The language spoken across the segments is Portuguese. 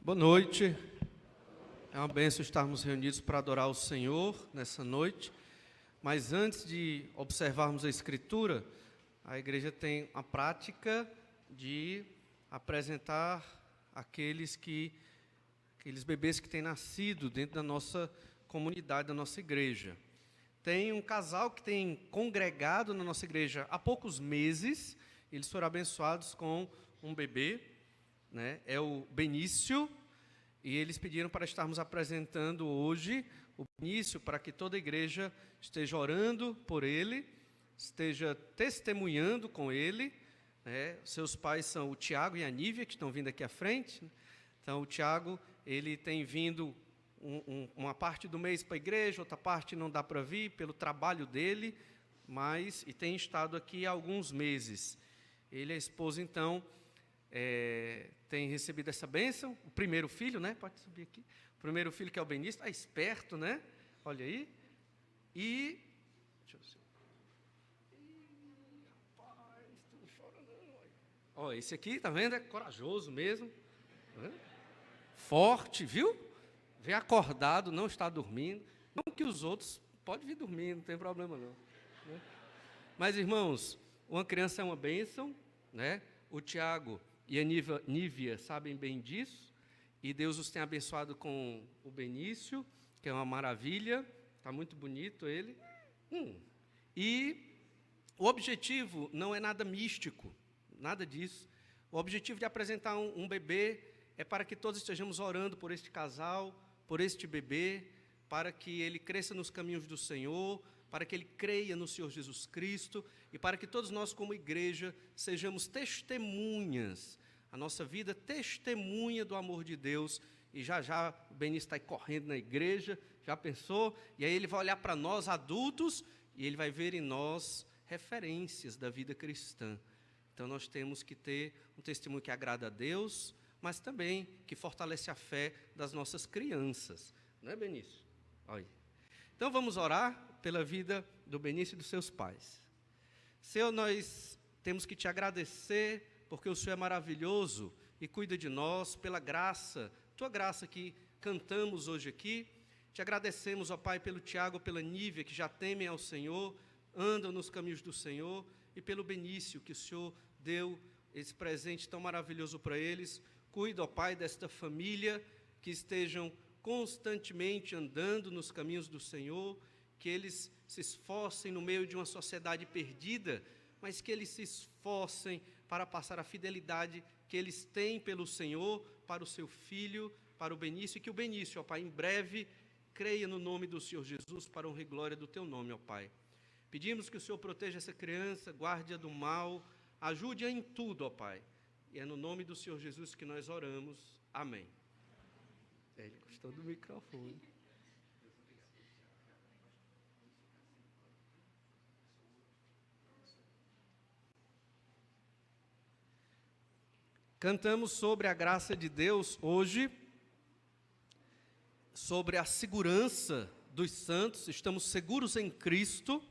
Boa noite. É uma bênção estarmos reunidos para adorar o Senhor nessa noite. Mas antes de observarmos a Escritura, a igreja tem a prática de apresentar aqueles bebês que têm nascido dentro da nossa comunidade, da nossa igreja. Tem um casal que tem congregado na nossa igreja há poucos meses. Eles foram abençoados com um bebê, né? É o Benício, e eles pediram para estarmos apresentando hoje o Benício, para que toda a igreja esteja orando por ele, esteja testemunhando com ele, né? Seus pais são o Tiago e a Nívia, que estão vindo aqui à frente. Então, o Tiago, ele tem vindo uma parte do mês para a igreja, outra parte não dá para vir, pelo trabalho dele, e tem estado aqui há alguns meses. Ele e a esposa, então, tem recebido essa bênção. O primeiro filho, né? Pode subir aqui. O primeiro filho, que é o Benício, está esperto, né? Olha aí. E deixa eu ver. Rapaz, tudo chorando. Olha, esse aqui, tá vendo? É corajoso mesmo. Forte, viu? Vem acordado, não está dormindo. Não que os outros podem vir dormir, não tem problema não. Né? Mas, irmãos, uma criança é uma bênção, né? O Tiago e a Nívia sabem bem disso, e Deus os tem abençoado com o Benício, que é uma maravilha, está muito bonito ele. E o objetivo não é nada místico, nada disso. O objetivo de apresentar um bebê é para que todos estejamos orando por este casal, por este bebê, para que ele cresça nos caminhos do Senhor, para que ele creia no Senhor Jesus Cristo, e para que todos nós, como igreja, sejamos testemunhas, a nossa vida testemunha do amor de Deus. E já o Benício está aí correndo na igreja, já pensou? E aí ele vai olhar para nós, adultos, e ele vai ver em nós referências da vida cristã. Então nós temos que ter um testemunho que agrada a Deus, mas também que fortalece a fé das nossas crianças. Não é, Benício? Olha. Então vamos orar pela vida do Benício e dos seus pais. Senhor, nós temos que te agradecer, porque o Senhor é maravilhoso e cuida de nós, pela graça, tua graça que cantamos hoje aqui. Te agradecemos, ó Pai, pelo Tiago, pela Nívia, que já temem ao Senhor, andam nos caminhos do Senhor, e pelo Benício, que o Senhor deu esse presente tão maravilhoso para eles. Cuida, ó Pai, desta família, que estejam constantemente andando nos caminhos do Senhor, que eles se esforcem no meio de uma sociedade perdida, mas que eles se esforcem para passar a fidelidade que eles têm pelo Senhor, para o seu filho, para o Benício, e que o Benício, ó Pai, em breve creia no nome do Senhor Jesus, para a honra e glória do teu nome, ó Pai. Pedimos que o Senhor proteja essa criança, guarde-a do mal, ajude-a em tudo, ó Pai. E é no nome do Senhor Jesus que nós oramos. Amém. Ele gostou do microfone. Cantamos sobre a graça de Deus hoje, sobre a segurança dos santos. Estamos seguros em Cristo.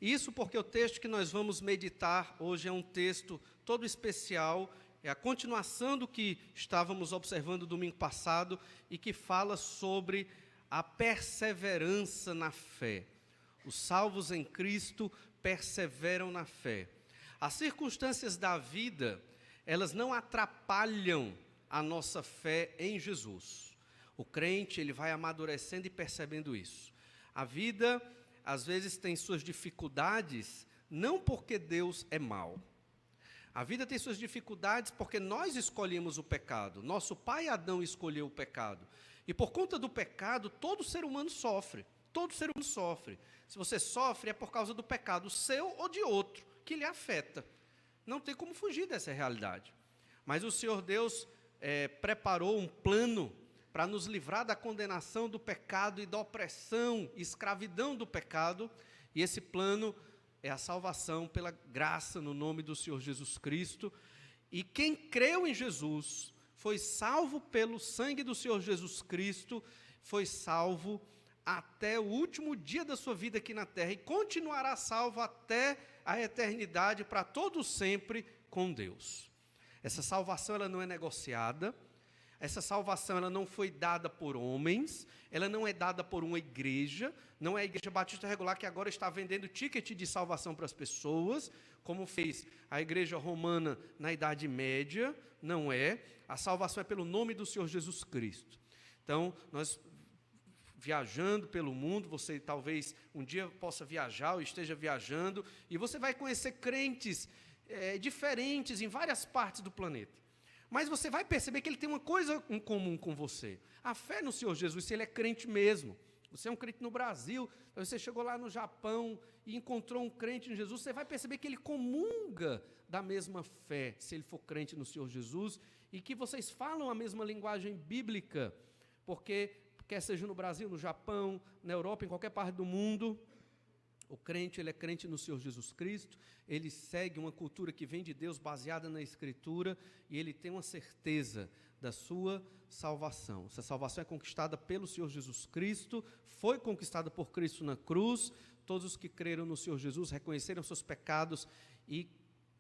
Isso porque o texto que nós vamos meditar hoje é um texto todo especial. É a continuação do que estávamos observando domingo passado e que fala sobre a perseverança na fé. Os salvos em Cristo perseveram na fé. As circunstâncias da vida, elas não atrapalham a nossa fé em Jesus. O crente, ele vai amadurecendo e percebendo isso. A vida, às vezes, tem suas dificuldades, não porque Deus é mau. A vida tem suas dificuldades porque nós escolhemos o pecado. Nosso pai Adão escolheu o pecado. E por conta do pecado, todo ser humano sofre. Todo ser humano sofre. Se você sofre, é por causa do pecado seu ou de outro, que lhe afeta. Não tem como fugir dessa realidade. Mas o Senhor Deus preparou um plano para nos livrar da condenação do pecado e da opressão e escravidão do pecado. E esse plano é a salvação pela graça no nome do Senhor Jesus Cristo. E quem creu em Jesus, foi salvo pelo sangue do Senhor Jesus Cristo, foi salvo até o último dia da sua vida aqui na terra, e continuará salvo até a eternidade, para todo sempre com Deus. Essa salvação, ela não é negociada. Essa salvação ela não foi dada por homens, ela não é dada por uma igreja, não é a Igreja Batista Regular que agora está vendendo ticket de salvação para as pessoas, como fez a Igreja Romana na Idade Média, não é. A salvação é pelo nome do Senhor Jesus Cristo. Então, nós viajando pelo mundo, você talvez um dia possa viajar ou esteja viajando, e você vai conhecer crentes diferentes em várias partes do planeta. Mas você vai perceber que ele tem uma coisa em comum com você. A fé no Senhor Jesus, se ele é crente mesmo. Você é um crente no Brasil, você chegou lá no Japão e encontrou um crente em Jesus, você vai perceber que ele comunga da mesma fé, se ele for crente no Senhor Jesus, e que vocês falam a mesma linguagem bíblica, porque quer seja no Brasil, no Japão, na Europa, em qualquer parte do mundo, o crente, ele é crente no Senhor Jesus Cristo, ele segue uma cultura que vem de Deus, baseada na Escritura, e ele tem uma certeza da sua salvação. Essa salvação é conquistada pelo Senhor Jesus Cristo, foi conquistada por Cristo na cruz. Todos os que creram no Senhor Jesus, reconheceram seus pecados e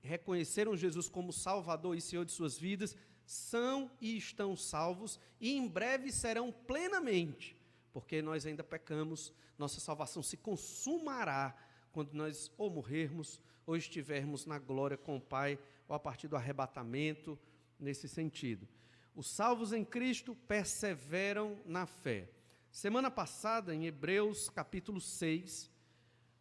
reconheceram Jesus como Salvador e Senhor de suas vidas, são e estão salvos, e em breve serão plenamente, porque nós ainda pecamos. Nossa salvação se consumará quando nós ou morrermos, ou estivermos na glória com o Pai, ou a partir do arrebatamento, nesse sentido. Os salvos em Cristo perseveram na fé. Semana passada, em Hebreus capítulo 6,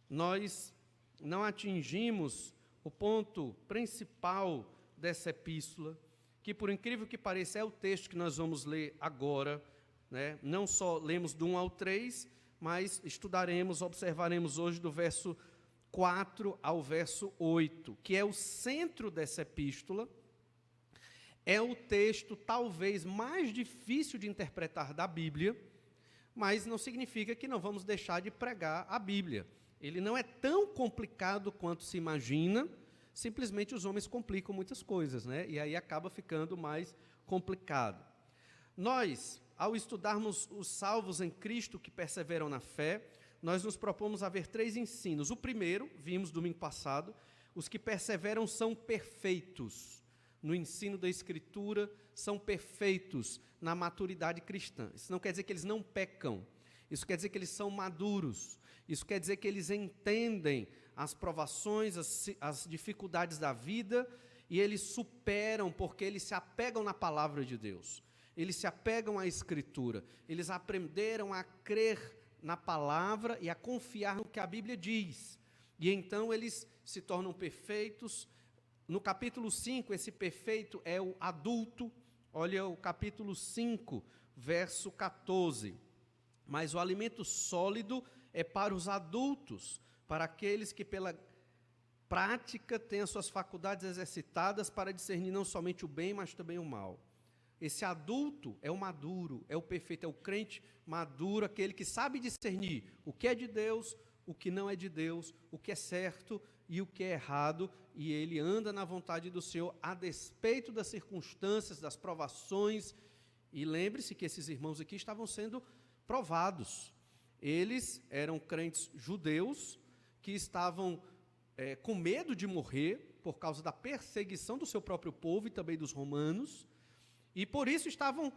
nós não atingimos o ponto principal dessa epístola, que, por incrível que pareça, é o texto que nós vamos ler agora, né? Não só lemos do 1 ao 3, mas estudaremos, observaremos hoje do verso 4 ao verso 8, que é o centro dessa epístola. É o texto talvez mais difícil de interpretar da Bíblia, mas não significa que não vamos deixar de pregar a Bíblia. Ele não é tão complicado quanto se imagina, simplesmente os homens complicam muitas coisas, né? E aí acaba ficando mais complicado. Nós, ao estudarmos os salvos em Cristo que perseveram na fé, nós nos propomos a ver 3 ensinos. O primeiro, vimos domingo passado, os que perseveram são perfeitos no ensino da Escritura, são perfeitos na maturidade cristã. Isso não quer dizer que eles não pecam, isso quer dizer que eles são maduros, isso quer dizer que eles entendem as provações, as dificuldades da vida, e eles superam porque eles se apegam na palavra de Deus, eles se apegam à Escritura, eles aprenderam a crer na palavra e a confiar no que a Bíblia diz, e então eles se tornam perfeitos. No capítulo 5, esse perfeito é o adulto. Olha o capítulo 5, verso 14. Mas o alimento sólido é para os adultos, para aqueles que pela prática têm as suas faculdades exercitadas para discernir não somente o bem, mas também o mal. Esse adulto é o maduro, é o perfeito, é o crente maduro, aquele que sabe discernir o que é de Deus, o que não é de Deus, o que é certo e o que é errado, e ele anda na vontade do Senhor, a despeito das circunstâncias, das provações. E lembre-se que esses irmãos aqui estavam sendo provados. Eles eram crentes judeus, que estavam com medo de morrer, por causa da perseguição do seu próprio povo e também dos romanos, e por isso estavam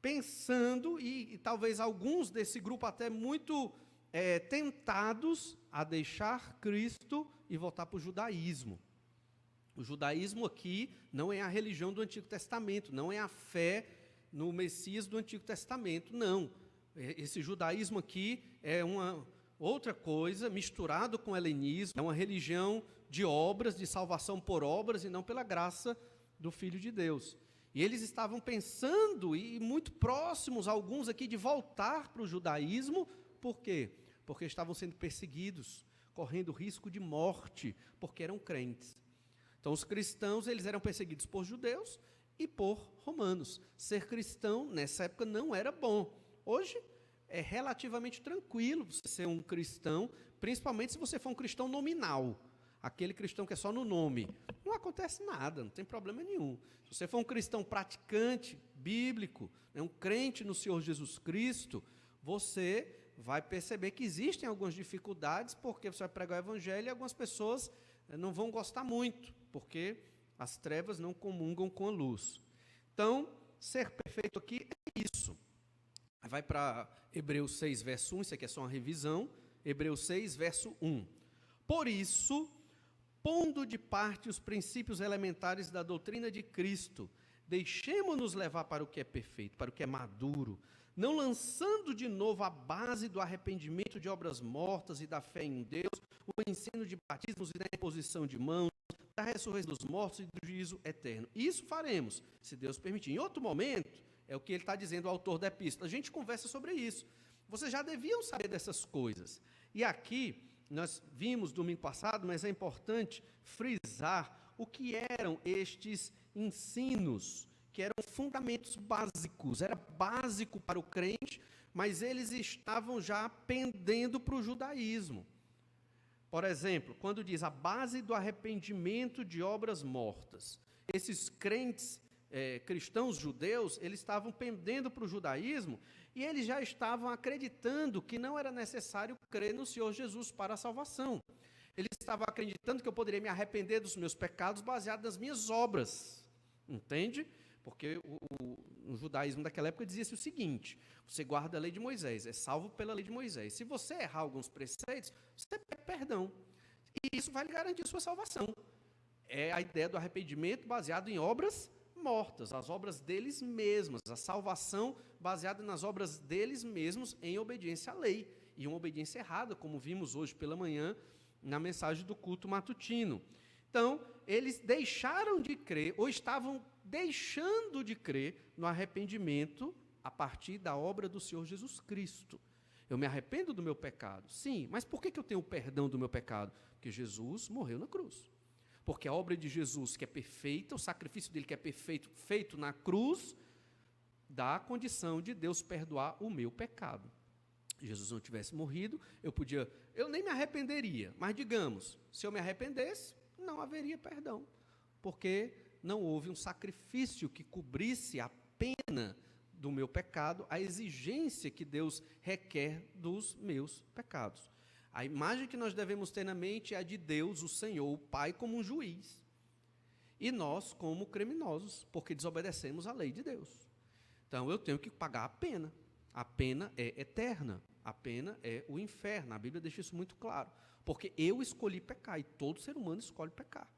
pensando, e talvez alguns desse grupo até muito tentados a deixar Cristo e voltar para o judaísmo. O judaísmo aqui não é a religião do Antigo Testamento, não é a fé no Messias do Antigo Testamento, não. Esse judaísmo aqui é uma outra coisa, misturado com o helenismo, é uma religião de obras, de salvação por obras e não pela graça do Filho de Deus. E eles estavam pensando, e muito próximos, alguns aqui, de voltar para o judaísmo. Por quê? Porque estavam sendo perseguidos, correndo risco de morte, porque eram crentes. Então, os cristãos, eles eram perseguidos por judeus e por romanos. Ser cristão, nessa época, não era bom. Hoje, é relativamente tranquilo você ser um cristão, principalmente se você for um cristão nominal. Aquele cristão que é só no nome. Não acontece nada, não tem problema nenhum. Se você for um cristão praticante, bíblico, um crente no Senhor Jesus Cristo, você vai perceber que existem algumas dificuldades, porque você vai pregar o evangelho e algumas pessoas não vão gostar muito, porque as trevas não comungam com a luz. Então, ser perfeito aqui é isso. Vai para Hebreus 6, verso 1, isso aqui é só uma revisão. Hebreus 6, verso 1. Por isso, pondo de parte os princípios elementares da doutrina de Cristo, deixemo-nos levar para o que é perfeito, para o que é maduro, não lançando de novo a base do arrependimento de obras mortas e da fé em Deus, o ensino de batismos e da imposição de mãos, da ressurreição dos mortos e do juízo eterno. Isso faremos, se Deus permitir. Em outro momento, é o que ele está dizendo, o autor da epístola, a gente conversa sobre isso. Vocês já deviam saber dessas coisas. E aqui, nós vimos domingo passado, mas é importante frisar o que eram estes ensinos, que eram fundamentos básicos, era básico para o crente, mas eles estavam já pendendo para o judaísmo. Por exemplo, quando diz a base do arrependimento de obras mortas, esses crentes cristãos judeus, eles estavam pendendo para o judaísmo e eles já estavam acreditando que não era necessário crer no Senhor Jesus para a salvação. Eles estavam acreditando que eu poderia me arrepender dos meus pecados baseado nas minhas obras, entende? Porque o judaísmo daquela época dizia-se o seguinte: você guarda a lei de Moisés, é salvo pela lei de Moisés. Se você errar alguns preceitos, você pede perdão. E isso vai lhe garantir sua salvação. É a ideia do arrependimento baseado em obras mortas, as obras deles mesmos, a salvação baseada nas obras deles mesmos em obediência à lei. E uma obediência errada, como vimos hoje pela manhã na mensagem do culto matutino. Então, eles deixaram de crer, ou estavam deixando de crer no arrependimento a partir da obra do Senhor Jesus Cristo. Eu me arrependo do meu pecado, sim, mas por que eu tenho o perdão do meu pecado? Porque Jesus morreu na cruz. Porque a obra de Jesus, que é perfeita, o sacrifício dele que é perfeito, feito na cruz, dá a condição de Deus perdoar o meu pecado. Se Jesus não tivesse morrido, eu nem me arrependeria, mas digamos, se eu me arrependesse, não haveria perdão, porque não houve um sacrifício que cobrisse a pena do meu pecado, a exigência que Deus requer dos meus pecados. A imagem que nós devemos ter na mente é a de Deus, o Senhor, o Pai, como um juiz, e nós como criminosos, porque desobedecemos a lei de Deus. Então eu tenho que pagar a pena é eterna, a pena é o inferno, a Bíblia deixa isso muito claro, porque eu escolhi pecar, e todo ser humano escolhe pecar.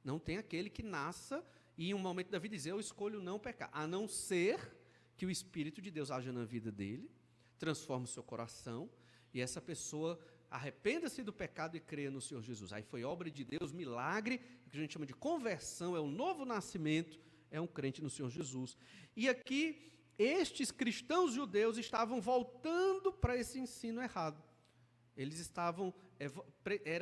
Não tem aquele que nasça e em um momento da vida dizer, eu escolho não pecar, a não ser que o Espírito de Deus haja na vida dele, transforme o seu coração, e essa pessoa arrependa-se do pecado e creia no Senhor Jesus. Aí foi obra de Deus, milagre, que a gente chama de conversão, é um novo nascimento, é um crente no Senhor Jesus. E aqui, estes cristãos judeus estavam voltando para esse ensino errado. Eles estavam,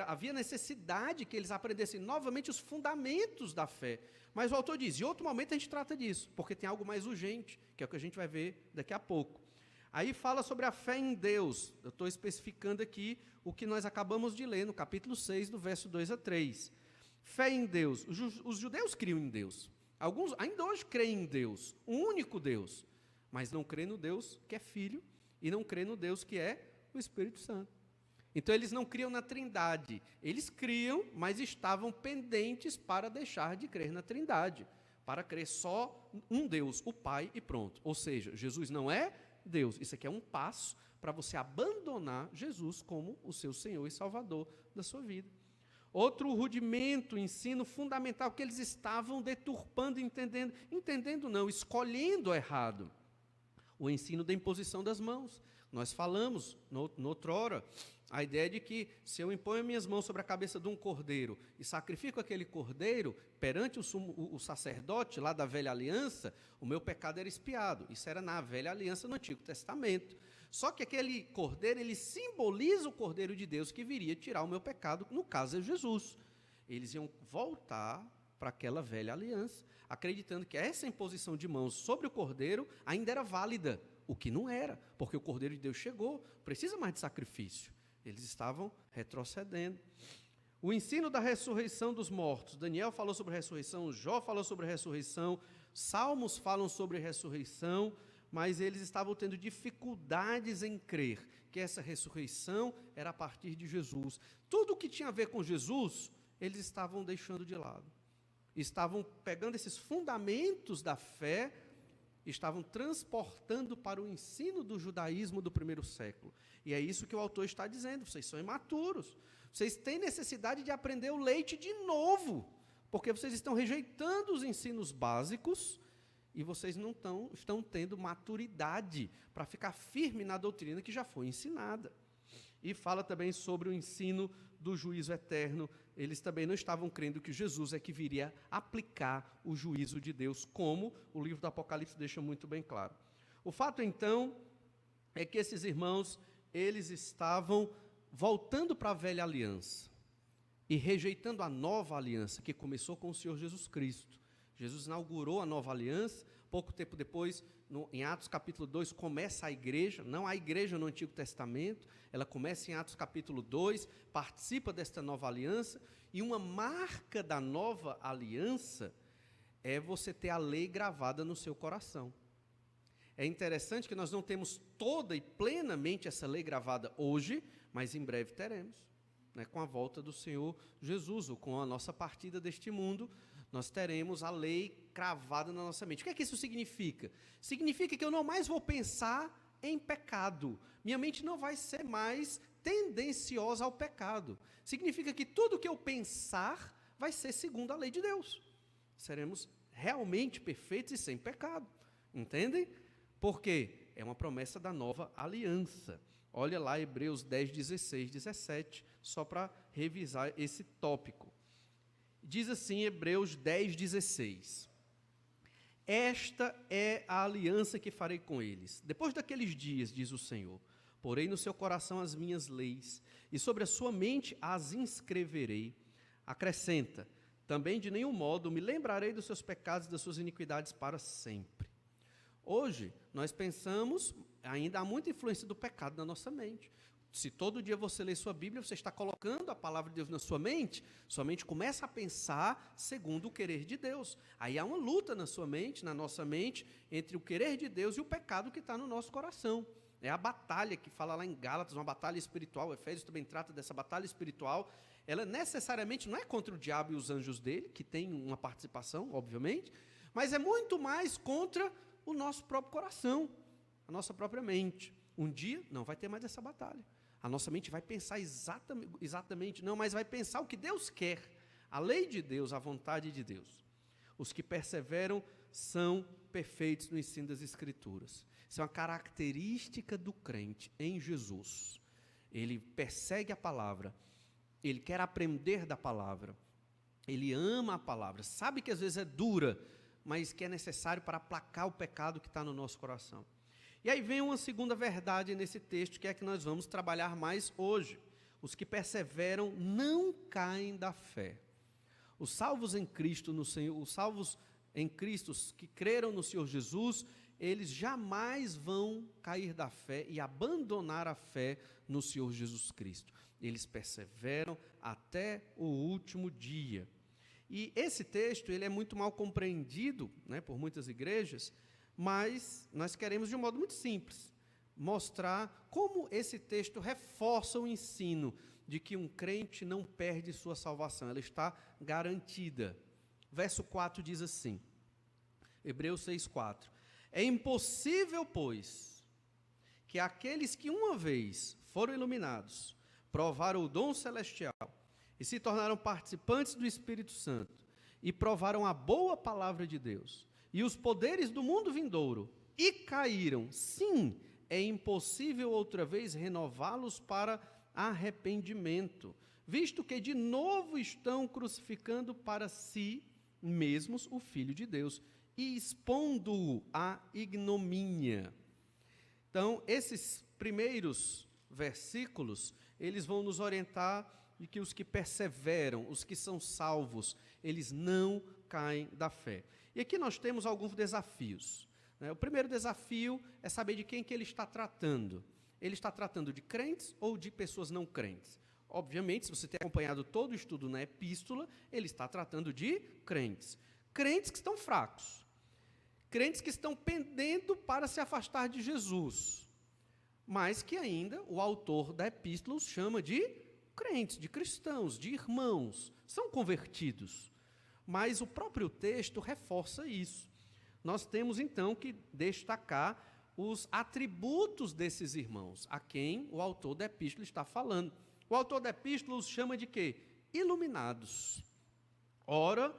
havia necessidade que eles aprendessem novamente os fundamentos da fé. Mas o autor diz, em outro momento a gente trata disso, porque tem algo mais urgente, que é o que a gente vai ver daqui a pouco. Aí fala sobre a fé em Deus. Eu estou especificando aqui o que nós acabamos de ler no capítulo 6, do verso 2 a 3. Fé em Deus. Os judeus criam em Deus. Alguns ainda hoje creem em Deus, um único Deus, mas não creem no Deus que é Filho e não creem no Deus que é o Espírito Santo. Então eles não criam na Trindade. Eles criam, mas estavam pendentes para deixar de crer na Trindade, para crer só um Deus, o Pai, e pronto. Ou seja, Jesus não é Deus. Isso aqui é um passo para você abandonar Jesus como o seu Senhor e Salvador da sua vida. Outro rudimento, ensino fundamental que eles estavam deturpando, escolhendo errado. O ensino da imposição das mãos. Nós falamos, noutrora, a ideia de que se eu imponho minhas mãos sobre a cabeça de um cordeiro e sacrifico aquele cordeiro perante o sacerdote lá da velha aliança, o meu pecado era expiado. Isso era na velha aliança no Antigo Testamento. Só que aquele cordeiro, ele simboliza o cordeiro de Deus que viria tirar o meu pecado, no caso é Jesus. Eles iam voltar para aquela velha aliança, acreditando que essa imposição de mãos sobre o cordeiro ainda era válida, o que não era, porque o cordeiro de Deus chegou, precisa mais de sacrifício. Eles estavam retrocedendo. O ensino da ressurreição dos mortos. Daniel falou sobre a ressurreição, Jó falou sobre a ressurreição, Salmos falam sobre a ressurreição, mas eles estavam tendo dificuldades em crer que essa ressurreição era a partir de Jesus. Tudo o que tinha a ver com Jesus, eles estavam deixando de lado. Estavam pegando esses fundamentos da fé estavam transportando para o ensino do judaísmo do primeiro século. E é isso que o autor está dizendo, vocês são imaturos, vocês têm necessidade de aprender o leite de novo, porque vocês estão rejeitando os ensinos básicos e vocês não estão tendo maturidade para ficar firme na doutrina que já foi ensinada. E fala também sobre o ensino do juízo eterno. Eles também não estavam crendo que Jesus é que viria aplicar o juízo de Deus, como o livro do Apocalipse deixa muito bem claro. O fato, então, é que esses irmãos, eles estavam voltando para a velha aliança e rejeitando a nova aliança, que começou com o Senhor Jesus Cristo. Jesus inaugurou a nova aliança, pouco tempo depois, em Atos capítulo 2, começa a igreja, não há igreja no Antigo Testamento, ela começa em Atos capítulo 2, participa desta nova aliança, e uma marca da nova aliança é você ter a lei gravada no seu coração. É interessante que nós não temos toda e plenamente essa lei gravada hoje, mas em breve teremos, né, com a volta do Senhor Jesus, ou com a nossa partida deste mundo, nós teremos a lei cravada na nossa mente. O que é que isso significa? Significa que eu não mais vou pensar em pecado. Minha mente não vai ser mais tendenciosa ao pecado. Significa que tudo que eu pensar vai ser segundo a lei de Deus. Seremos realmente perfeitos e sem pecado. Entendem? Porque é uma promessa da nova aliança. Olha lá Hebreus 10, 16, 17, só para revisar esse tópico. Diz assim, Hebreus 10, 16. Esta é a aliança que farei com eles. Depois daqueles dias, diz o Senhor, porei no seu coração as minhas leis, e sobre a sua mente as inscreverei. Acrescenta, também de nenhum modo me lembrarei dos seus pecados e das suas iniquidades para sempre. Hoje, nós pensamos, ainda há muita influência do pecado na nossa mente. Se todo dia você lê sua Bíblia, você está colocando a palavra de Deus na sua mente começa a pensar segundo o querer de Deus. Aí há uma luta na sua mente, na nossa mente, entre o querer de Deus e o pecado que está no nosso coração. É a batalha que fala lá em Gálatas, uma batalha espiritual, Efésios também trata dessa batalha espiritual. Ela necessariamente não é contra o diabo e os anjos dele, que tem uma participação, obviamente, mas é muito mais contra o nosso próprio coração, a nossa própria mente. Um dia não vai ter mais essa batalha. A nossa mente vai pensar exatamente, não, mas vai pensar o que Deus quer, a lei de Deus, a vontade de Deus. Os que perseveram são perfeitos no ensino das Escrituras. Isso é uma característica do crente em Jesus. Ele persegue a palavra, ele quer aprender da palavra, ele ama a palavra, sabe que às vezes é dura, mas que é necessário para aplacar o pecado que está no nosso coração. E aí vem uma segunda verdade nesse texto, que é que nós vamos trabalhar mais hoje. Os que perseveram não caem da fé. Os salvos em Cristo, no Senhor, os salvos em Cristo que creram no Senhor Jesus, eles jamais vão cair da fé e abandonar a fé no Senhor Jesus Cristo. Eles perseveram até o último dia. E esse texto ele é muito mal compreendido, né, por muitas igrejas, mas nós queremos, de um modo muito simples, mostrar como esse texto reforça o ensino de que um crente não perde sua salvação, ela está garantida. Verso 4 diz assim, Hebreus 6,4, é impossível, pois, que aqueles que uma vez foram iluminados, provaram o dom celestial e se tornaram participantes do Espírito Santo e provaram a boa palavra de Deus, e os poderes do mundo vindouro, e caíram, sim, é impossível outra vez renová-los para arrependimento, visto que de novo estão crucificando para si mesmos o Filho de Deus, e expondo-o à ignomínia. Então, esses primeiros versículos, eles vão nos orientar de que os que perseveram, os que são salvos, eles não caem da fé. E aqui nós temos alguns desafios. Né? O primeiro desafio é saber de quem que ele está tratando. Ele está tratando de crentes ou de pessoas não crentes? Obviamente, se você tem acompanhado todo o estudo na epístola, ele está tratando de crentes. Crentes que estão fracos. Crentes que estão pendendo para se afastar de Jesus. Mas que ainda o autor da epístola os chama de crentes, de cristãos, de irmãos. São convertidos. Mas o próprio texto reforça isso. nós temos então que destacar os atributos desses irmãos, a quem o autor da epístola está falando. O autor da epístola os chama de quê? Iluminados. Ora,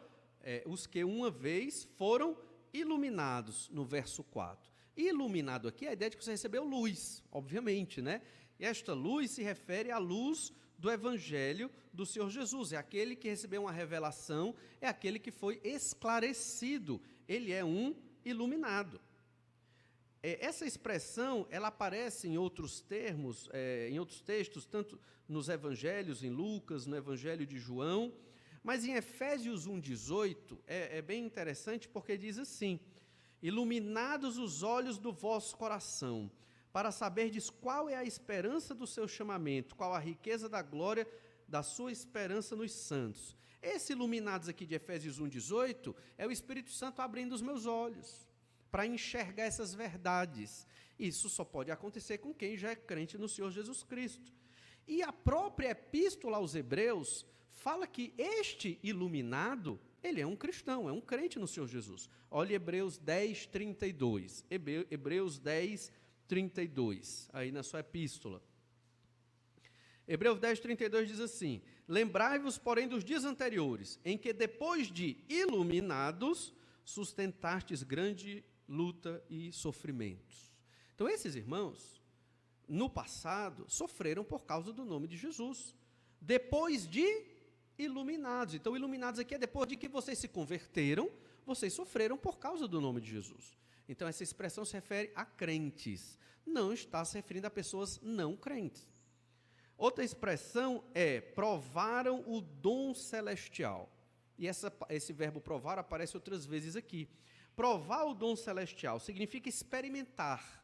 os que uma vez foram iluminados, no verso 4. Iluminado aqui é a ideia de que você recebeu luz, obviamente, né? E esta luz se refere à luz do Evangelho do Senhor Jesus. É aquele que recebeu uma revelação, é aquele que foi esclarecido. Ele é um iluminado. Essa expressão, ela aparece em outros termos, em outros textos, tanto nos Evangelhos, em Lucas, no Evangelho de João, mas em Efésios 1,18, é bem interessante porque diz assim: iluminados os olhos do vosso coração, para saberdes qual é a esperança do seu chamamento, qual a riqueza da glória da sua esperança nos santos. Esse iluminados aqui de Efésios 1,18 é o Espírito Santo abrindo os meus olhos para enxergar essas verdades. Isso só pode acontecer com quem já é crente no Senhor Jesus Cristo. E a própria epístola aos Hebreus fala que este iluminado, ele é um cristão, é um crente no Senhor Jesus. Olha Hebreus 10, 32. Hebreus 10, 32, aí na sua epístola. Hebreus 10, 32 diz assim: lembrai-vos, porém, dos dias anteriores, em que depois de iluminados, sustentastes grande luta e sofrimentos. Então, esses irmãos, no passado, sofreram por causa do nome de Jesus. Depois de iluminados. Então, iluminados aqui é depois de que vocês se converteram, vocês sofreram por causa do nome de Jesus. Então, essa expressão se refere a crentes. Não está se referindo a pessoas não crentes. Outra expressão é provaram o dom celestial. E esse verbo provar aparece outras vezes aqui. Provar o dom celestial significa experimentar.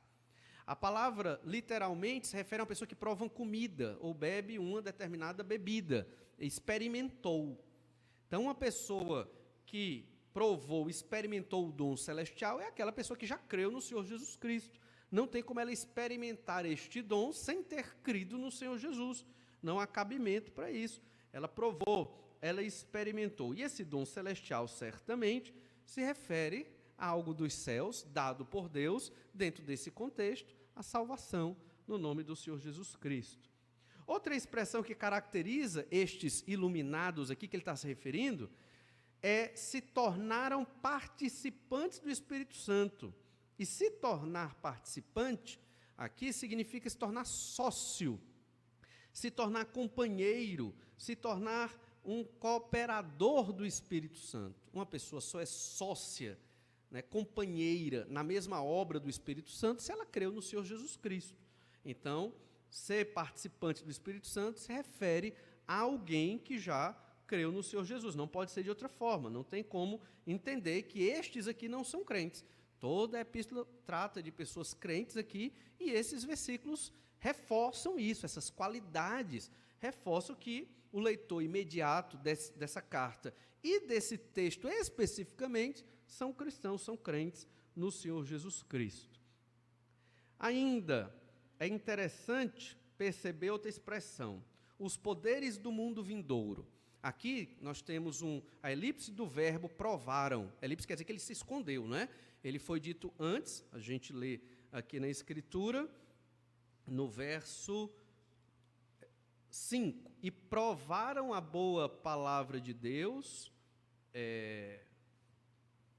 A palavra, literalmente, se refere a uma pessoa que prova uma comida ou bebe uma determinada bebida. Experimentou. Então, uma pessoa que provou, experimentou o dom celestial é aquela pessoa que já creu no Senhor Jesus Cristo. Não tem como ela experimentar este dom sem ter crido no Senhor Jesus. Não há cabimento para isso. Ela provou, ela experimentou. E esse dom celestial, certamente, se refere a algo dos céus, dado por Deus, dentro desse contexto, a salvação no nome do Senhor Jesus Cristo. Outra expressão que caracteriza estes iluminados aqui, que ele está se referindo, é se tornaram participantes do Espírito Santo. E se tornar participante, aqui significa se tornar sócio, se tornar companheiro, se tornar um cooperador do Espírito Santo. Uma pessoa só é sócia, né, companheira na mesma obra do Espírito Santo se ela creu no Senhor Jesus Cristo. Então, ser participante do Espírito Santo se refere a alguém que já creu no Senhor Jesus. Não pode ser de outra forma. Não tem como entender que estes aqui não são crentes. Toda a epístola trata de pessoas crentes aqui e esses versículos reforçam isso, essas qualidades, reforçam que o leitor imediato dessa carta e desse texto especificamente são cristãos, são crentes no Senhor Jesus Cristo. Ainda é interessante perceber outra expressão, os poderes do mundo vindouro. Aqui nós temos a elipse do verbo provaram. Elipse quer dizer que ele se escondeu, não é? Ele foi dito antes, a gente lê aqui na Escritura, no verso 5. E provaram a boa palavra de Deus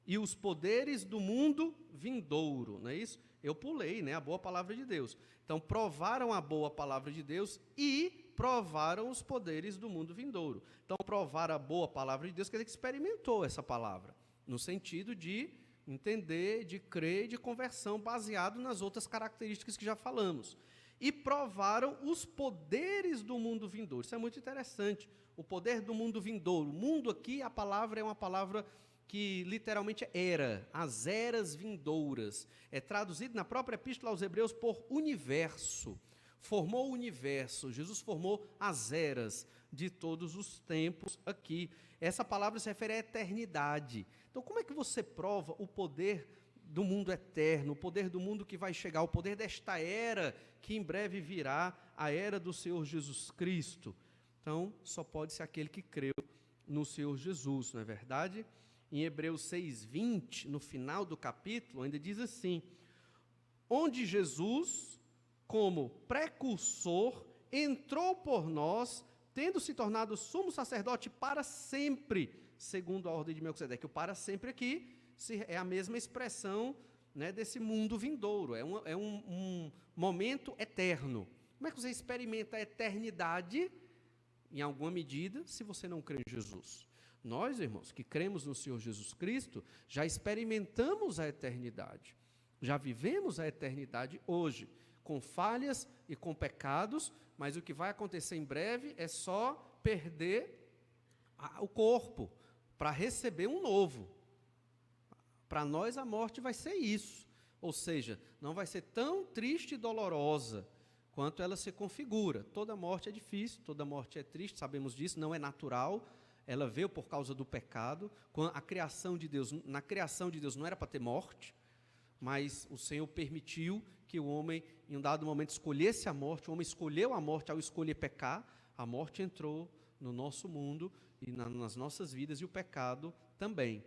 e os poderes do mundo vindouro, não é isso? Eu pulei, né? A boa palavra de Deus. Então, provaram a boa palavra de Deus e provaram os poderes do mundo vindouro. Então, provar a boa palavra de Deus quer dizer que experimentou essa palavra, no sentido de entender, de crer, de conversão, baseado nas outras características que já falamos. E provaram os poderes do mundo vindouro. Isso é muito interessante. O poder do mundo vindouro. Mundo aqui, a palavra é uma palavra que literalmente é era, as eras vindouras. É traduzido na própria epístola aos Hebreus por universo. Formou o universo, Jesus formou as eras de todos os tempos aqui. Essa palavra se refere à eternidade. Então, como é que você prova o poder do mundo eterno, o poder do mundo que vai chegar, o poder desta era que em breve virá, a era do Senhor Jesus Cristo? Então, só pode ser aquele que creu no Senhor Jesus, não é verdade? em Hebreus 6:20, no final do capítulo, ainda diz assim: onde Jesus, como precursor, entrou por nós, tendo se tornado sumo sacerdote para sempre, segundo a ordem de Melquisedeque. O para sempre aqui é a mesma expressão, né, desse mundo vindouro, é um momento eterno. Como é que você experimenta a eternidade, em alguma medida, se você não crê em Jesus? Nós, irmãos, que cremos no Senhor Jesus Cristo, já experimentamos a eternidade, já vivemos a eternidade hoje, com falhas e com pecados, mas o que vai acontecer em breve é só perder o corpo, para receber um novo. Para nós a morte vai ser isso, ou seja, não vai ser tão triste e dolorosa quanto ela se configura. Toda morte é difícil, toda morte é triste, sabemos disso, não é natural, ela veio por causa do pecado. A criação de Deus, na criação de Deus não era para ter morte, mas o Senhor permitiu que o homem, em um dado momento, escolhesse a morte. O homem escolheu a morte ao escolher pecar, a morte entrou no nosso mundo e nas nossas vidas, e o pecado também.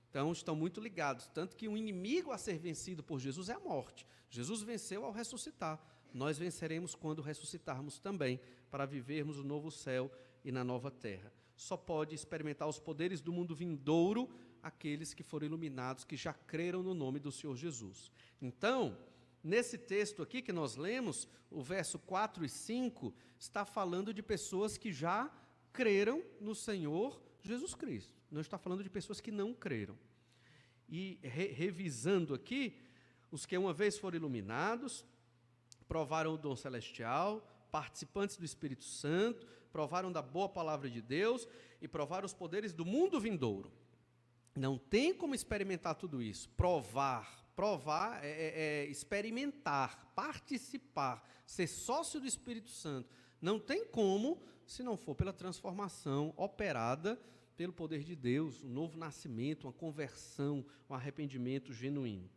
Então, estão muito ligados, tanto que o inimigo a ser vencido por Jesus é a morte. Jesus venceu ao ressuscitar. Nós venceremos quando ressuscitarmos também, para vivermos o novo céu e na nova terra. Só pode experimentar os poderes do mundo vindouro aqueles que foram iluminados, que já creram no nome do Senhor Jesus. Então, nesse texto aqui que nós lemos, o verso 4 e 5, está falando de pessoas que já creram no Senhor Jesus Cristo. Não está falando de pessoas que não creram. E revisando aqui, os que uma vez foram iluminados, provaram o dom celestial, participantes do Espírito Santo, provaram da boa palavra de Deus e provaram os poderes do mundo vindouro. Não tem como experimentar tudo isso. Provar é experimentar, participar, ser sócio do Espírito Santo. Não tem como, se não for pela transformação operada pelo poder de Deus, um novo nascimento, uma conversão, um arrependimento genuíno.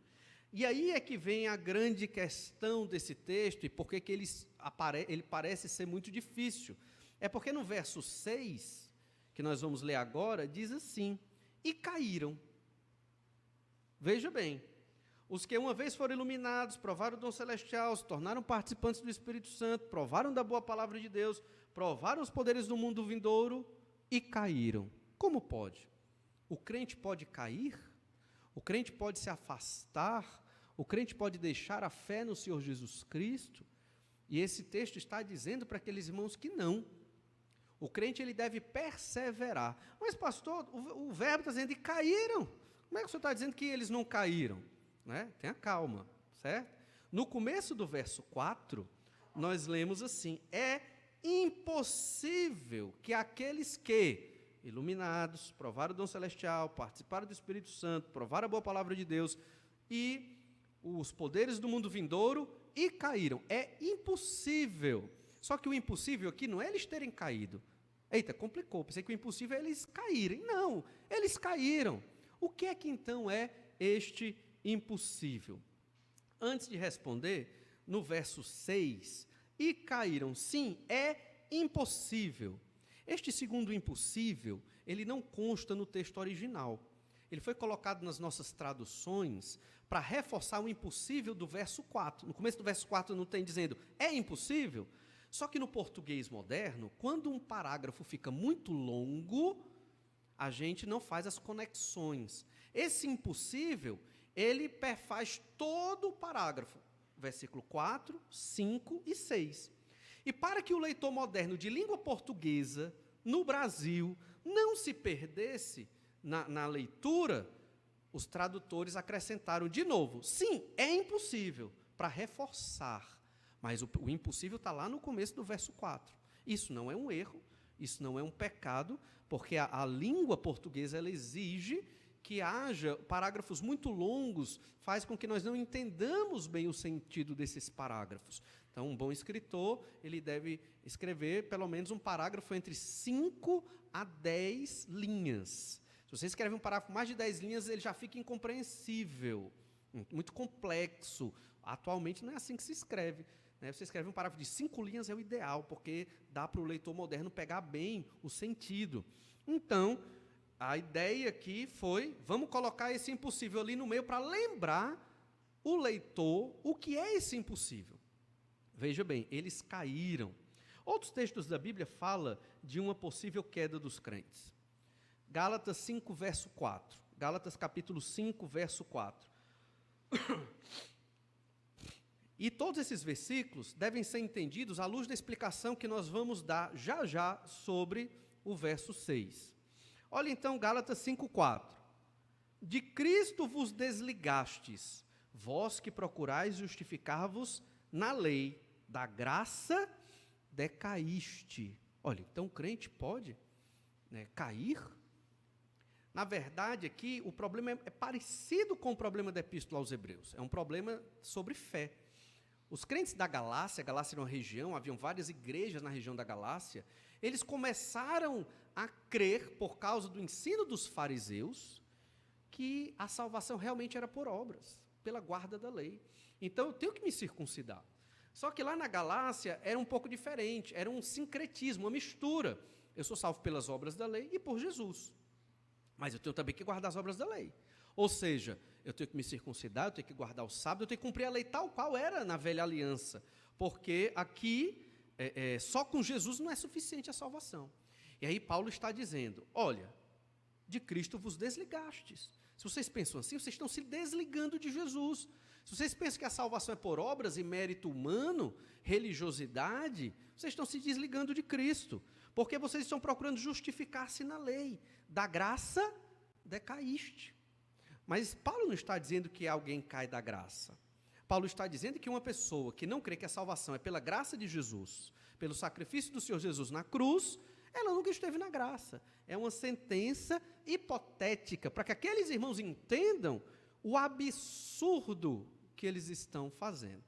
E aí é que vem a grande questão desse texto e por que ele parece ser muito difícil. É porque no verso 6, que nós vamos ler agora, diz assim: e caíram. Veja bem, os que uma vez foram iluminados, provaram o dom celestial, se tornaram participantes do Espírito Santo, provaram da boa palavra de Deus, provaram os poderes do mundo vindouro e caíram. Como pode? O crente pode cair? O crente pode se afastar? O crente pode deixar a fé no Senhor Jesus Cristo? E esse texto está dizendo para aqueles irmãos que não. O crente, ele deve perseverar. Mas, pastor, o verbo está dizendo que caíram. Como é que o senhor está dizendo que eles não caíram? Né? Tenha calma, certo? No começo do verso 4, nós lemos assim: é impossível que aqueles que, iluminados, provaram o dom celestial, participaram do Espírito Santo, provaram a boa palavra de Deus e os poderes do mundo vindouro e caíram. É impossível. Só que o impossível aqui não é eles terem caído. Eita, complicou. Pensei que o impossível é eles caírem. Não, eles caíram. O que é que então é este impossível? Antes de responder, no verso 6, e caíram, sim, é impossível. Este segundo impossível, ele não consta no texto original. Ele foi colocado nas nossas traduções para reforçar o impossível do verso 4. No começo do verso 4 não tem dizendo, é impossível? Só que no português moderno, quando um parágrafo fica muito longo, a gente não faz as conexões. Esse impossível, ele perfaz todo o parágrafo, versículo 4, 5 e 6. E para que o leitor moderno de língua portuguesa, no Brasil, não se perdesse na leitura, os tradutores acrescentaram de novo, sim, é impossível, para reforçar. Mas o impossível está lá no começo do verso 4. Isso não é um erro, isso não é um pecado, porque a língua portuguesa ela exige que haja parágrafos muito longos, faz com que nós não entendamos bem o sentido desses parágrafos. Então, um bom escritor, ele deve escrever pelo menos um parágrafo entre 5 a 10 linhas. Se você escreve um parágrafo mais de 10 linhas, ele já fica incompreensível, muito complexo. Atualmente não é assim que se escreve. Você escreve um parágrafo de 5 linhas é o ideal, porque dá para o leitor moderno pegar bem o sentido. Então, a ideia aqui foi, vamos colocar esse impossível ali no meio para lembrar o leitor o que é esse impossível. Veja bem, eles caíram. Outros textos da Bíblia falam de uma possível queda dos crentes. Gálatas 5, verso 4. Gálatas capítulo 5, verso 4. E todos esses versículos devem ser entendidos à luz da explicação que nós vamos dar já já sobre o verso 6. Olha então Gálatas 5, 4. De Cristo vos desligastes, vós que procurais justificar-vos na lei, da graça decaíste. Olha, então o crente pode, cair? Na verdade, aqui, o problema é parecido com o problema da Epístola aos Hebreus. É um problema sobre fé. Os crentes da Galácia, a Galácia era uma região, haviam várias igrejas na região da Galácia, eles começaram a crer, por causa do ensino dos fariseus, que a salvação realmente era por obras, pela guarda da lei. Então, eu tenho que me circuncidar. Só que lá na Galácia era um pouco diferente, era um sincretismo, uma mistura. Eu sou salvo pelas obras da lei e por Jesus. Mas eu tenho também que guardar as obras da lei. Ou seja, eu tenho que me circuncidar, eu tenho que guardar o sábado, eu tenho que cumprir a lei tal qual era na velha aliança. Porque aqui, só com Jesus não é suficiente a salvação. E aí Paulo está dizendo, olha, de Cristo vos desligastes. Se vocês pensam assim, vocês estão se desligando de Jesus. Se vocês pensam que a salvação é por obras e mérito humano, religiosidade, vocês estão se desligando de Cristo. Porque vocês estão procurando justificar-se na lei. Da graça, decaíste. Mas Paulo não está dizendo que alguém cai da graça. Paulo está dizendo que uma pessoa que não crê que a salvação é pela graça de Jesus, pelo sacrifício do Senhor Jesus na cruz, ela nunca esteve na graça. É uma sentença hipotética, para que aqueles irmãos entendam o absurdo que eles estão fazendo.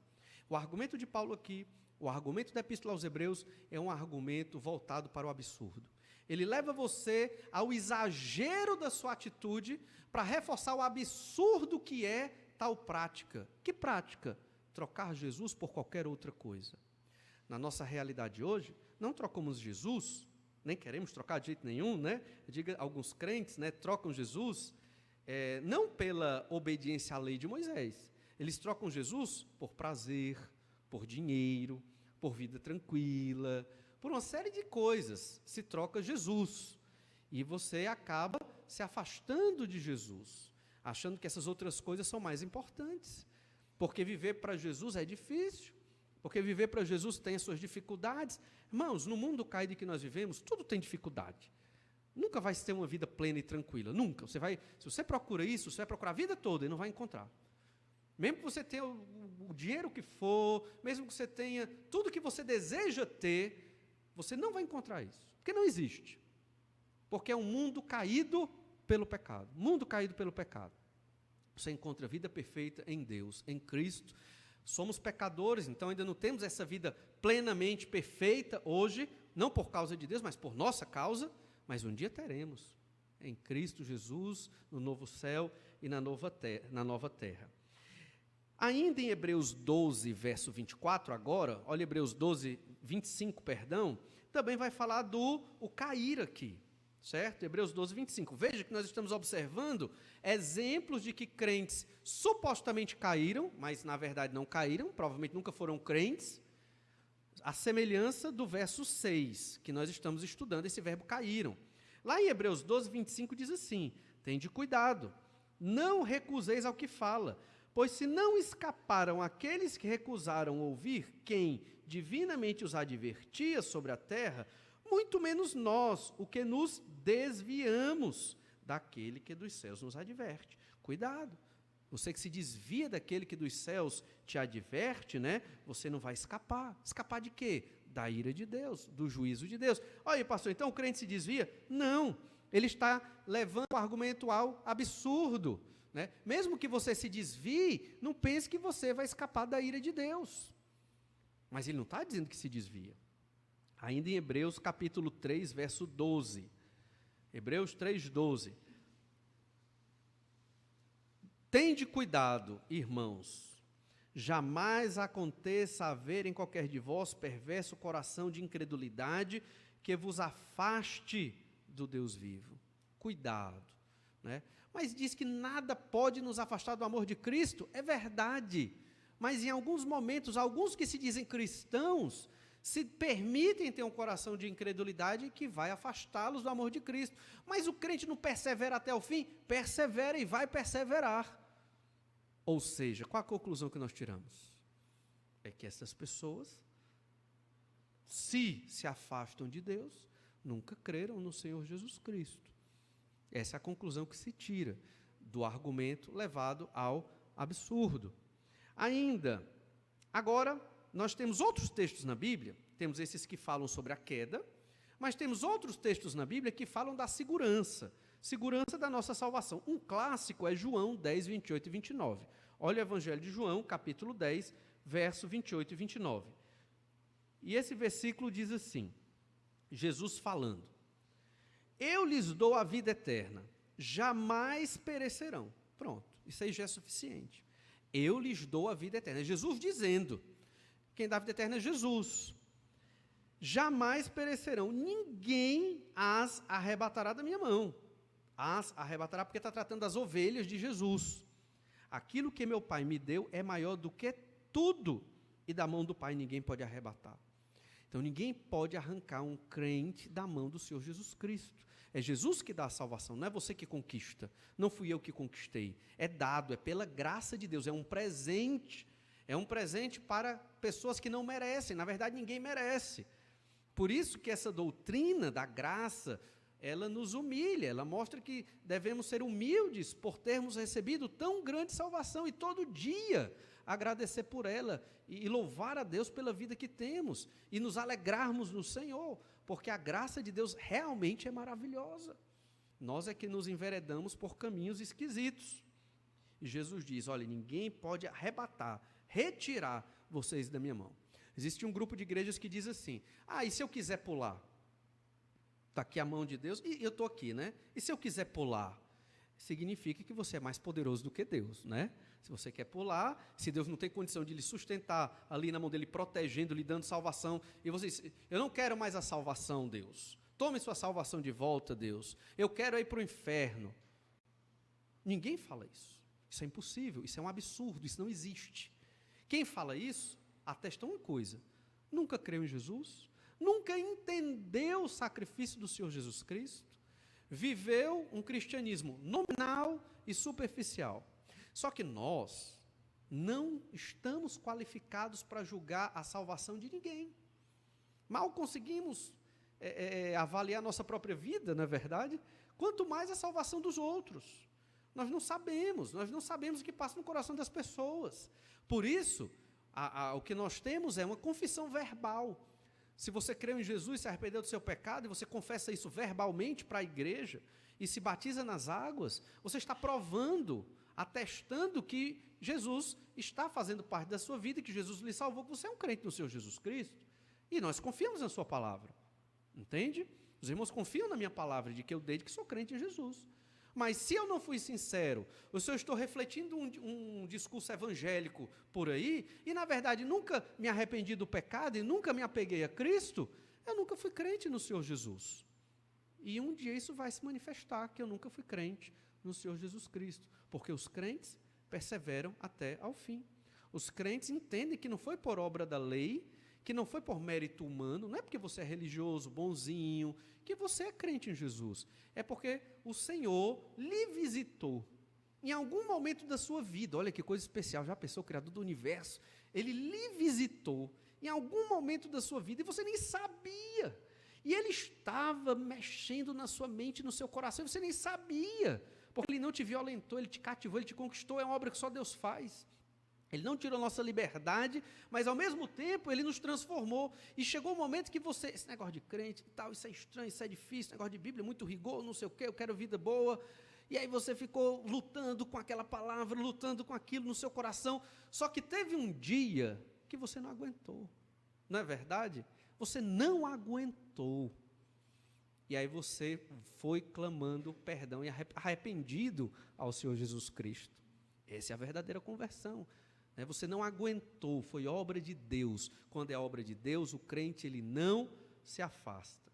O argumento de Paulo aqui, o argumento da Epístola aos Hebreus, é um argumento voltado para o absurdo. Ele leva você ao exagero da sua atitude para reforçar o absurdo que é tal prática. Que prática? Trocar Jesus por qualquer outra coisa. Na nossa realidade hoje, não trocamos Jesus, nem queremos trocar de jeito nenhum, né? Diga, alguns crentes, trocam Jesus, não pela obediência à lei de Moisés. Eles trocam Jesus por prazer, por dinheiro, por vida tranquila, por uma série de coisas. Se troca Jesus. E você acaba se afastando de Jesus, achando que essas outras coisas são mais importantes. Porque viver para Jesus é difícil. Porque viver para Jesus tem as suas dificuldades. Irmãos, no mundo caído que nós vivemos, tudo tem dificuldade. Nunca vai ter uma vida plena e tranquila. Nunca. Se você procura isso, você vai procurar a vida toda e não vai encontrar. Mesmo que você tenha o dinheiro que for, mesmo que você tenha tudo que você deseja ter, você não vai encontrar isso. Porque não existe. Porque é um mundo caído pelo pecado. Mundo caído pelo pecado. Você encontra a vida perfeita em Deus, em Cristo. Somos pecadores, então ainda não temos essa vida plenamente perfeita hoje, não por causa de Deus, mas por nossa causa, mas um dia teremos, em Cristo Jesus, no novo céu e na nova terra. Ainda em Hebreus 12, verso 24, agora, olha Hebreus 12, 25, perdão, também vai falar do cair aqui, certo? Hebreus 12, 25. Veja que nós estamos observando exemplos de que crentes supostamente caíram, mas na verdade não caíram, provavelmente nunca foram crentes, a semelhança do verso 6, que nós estamos estudando, esse verbo caíram. Lá em Hebreus 12, 25 diz assim, tende cuidado, não recuseis ao que fala, pois se não escaparam aqueles que recusaram ouvir quem divinamente os advertia sobre a terra, muito menos nós, o que nos desviamos daquele que dos céus nos adverte. Cuidado, você que se desvia daquele que dos céus te adverte, você não vai escapar. Escapar de quê? Da ira de Deus, do juízo de Deus. Olha, pastor, então o crente se desvia? Não, ele está levando o argumento ao absurdo. Mesmo que você se desvie, não pense que você vai escapar da ira de Deus. Mas ele não está dizendo que se desvia. Ainda em Hebreus capítulo 3, verso 12. Hebreus 3, 12. Tende cuidado, irmãos, jamais aconteça haver em qualquer de vós perverso coração de incredulidade que vos afaste do Deus vivo. Cuidado, né? Mas diz que nada pode nos afastar do amor de Cristo. É verdade. Mas em alguns momentos, alguns que se dizem cristãos, se permitem ter um coração de incredulidade que vai afastá-los do amor de Cristo. Mas o crente não persevera até o fim? Persevera e vai perseverar. Ou seja, qual a conclusão que nós tiramos? É que essas pessoas, se afastam de Deus, nunca creram no Senhor Jesus Cristo. Essa é a conclusão que se tira do argumento levado ao absurdo. Ainda, agora, nós temos outros textos na Bíblia, temos esses que falam sobre a queda, mas temos outros textos na Bíblia que falam da segurança da nossa salvação. Um clássico é João 10, 28 e 29. Olha o Evangelho de João, capítulo 10, verso 28 e 29. E esse versículo diz assim, Jesus falando: eu lhes dou a vida eterna, jamais perecerão. Pronto, isso aí já é suficiente. Eu lhes dou a vida eterna. É Jesus dizendo. Quem dá a vida eterna é Jesus. Jamais perecerão, ninguém as arrebatará da minha mão. As arrebatará porque está tratando das ovelhas de Jesus. Aquilo que meu Pai me deu é maior do que tudo, e da mão do Pai ninguém pode arrebatar. Então ninguém pode arrancar um crente da mão do Senhor Jesus Cristo. É Jesus que dá a salvação, não é você que conquista, não fui eu que conquistei, é dado, é pela graça de Deus, é um presente para pessoas que não merecem, na verdade ninguém merece. Por isso que essa doutrina da graça, ela nos humilha, ela mostra que devemos ser humildes por termos recebido tão grande salvação e todo dia agradecer por ela e louvar a Deus pela vida que temos e nos alegrarmos no Senhor, porque a graça de Deus realmente é maravilhosa. Nós é que nos enveredamos por caminhos esquisitos. E Jesus diz, olha, ninguém pode arrebatar, retirar vocês da minha mão. Existe um grupo de igrejas que diz assim, e se eu quiser pular? Está aqui a mão de Deus, e eu estou aqui, né? E se eu quiser pular? Significa que você é mais poderoso do que Deus, né? Se você quer pular, se Deus não tem condição de lhe sustentar ali na mão dele, protegendo, lhe dando salvação, e você diz, eu não quero mais a salvação, Deus. Tome sua salvação de volta, Deus. Eu quero ir para o inferno. Ninguém fala isso. Isso é impossível, isso é um absurdo, isso não existe. Quem fala isso, atesta uma coisa, nunca creu em Jesus, nunca entendeu o sacrifício do Senhor Jesus Cristo, viveu um cristianismo nominal e superficial. Só que nós não estamos qualificados para julgar a salvação de ninguém. Mal conseguimos avaliar nossa própria vida, não é verdade? Quanto mais a salvação dos outros. Nós não sabemos o que passa no coração das pessoas. Por isso, o que nós temos é uma confissão verbal. Se você creu em Jesus, se arrependeu do seu pecado, e você confessa isso verbalmente para a igreja, e se batiza nas águas, você está provando, atestando que Jesus está fazendo parte da sua vida, que Jesus lhe salvou, que você é um crente no Senhor Jesus Cristo, e nós confiamos na sua palavra, entende? Os irmãos confiam na minha palavra, de que eu dei, de que sou crente em Jesus. Mas se eu não fui sincero, ou se eu estou refletindo um discurso evangélico por aí, e na verdade nunca me arrependi do pecado, e nunca me apeguei a Cristo, eu nunca fui crente no Senhor Jesus. E um dia isso vai se manifestar, que eu nunca fui crente no Senhor Jesus Cristo, porque os crentes perseveram até ao fim. Os crentes entendem que não foi por obra da lei, que não foi por mérito humano, não é porque você é religioso, bonzinho, que você é crente em Jesus. É porque o Senhor lhe visitou em algum momento da sua vida. Olha que coisa especial, já pensou, o Criador do Universo? Ele lhe visitou em algum momento da sua vida e você nem sabia. E Ele estava mexendo na sua mente, no seu coração, e você nem sabia. Porque Ele não te violentou, Ele te cativou, Ele te conquistou, é uma obra que só Deus faz. Ele não tirou nossa liberdade, mas ao mesmo tempo Ele nos transformou. E chegou o momento que você, esse negócio de crente e tal, isso é estranho, isso é difícil, negócio de Bíblia, muito rigor, não sei o quê, eu quero vida boa. E aí você ficou lutando com aquela palavra, lutando com aquilo no seu coração. Só que teve um dia que você não aguentou. Não é verdade? Você não aguentou. E aí você foi clamando perdão e arrependido ao Senhor Jesus Cristo. Essa é a verdadeira conversão. Você não aguentou, foi obra de Deus. Quando é obra de Deus, o crente ele não se afasta.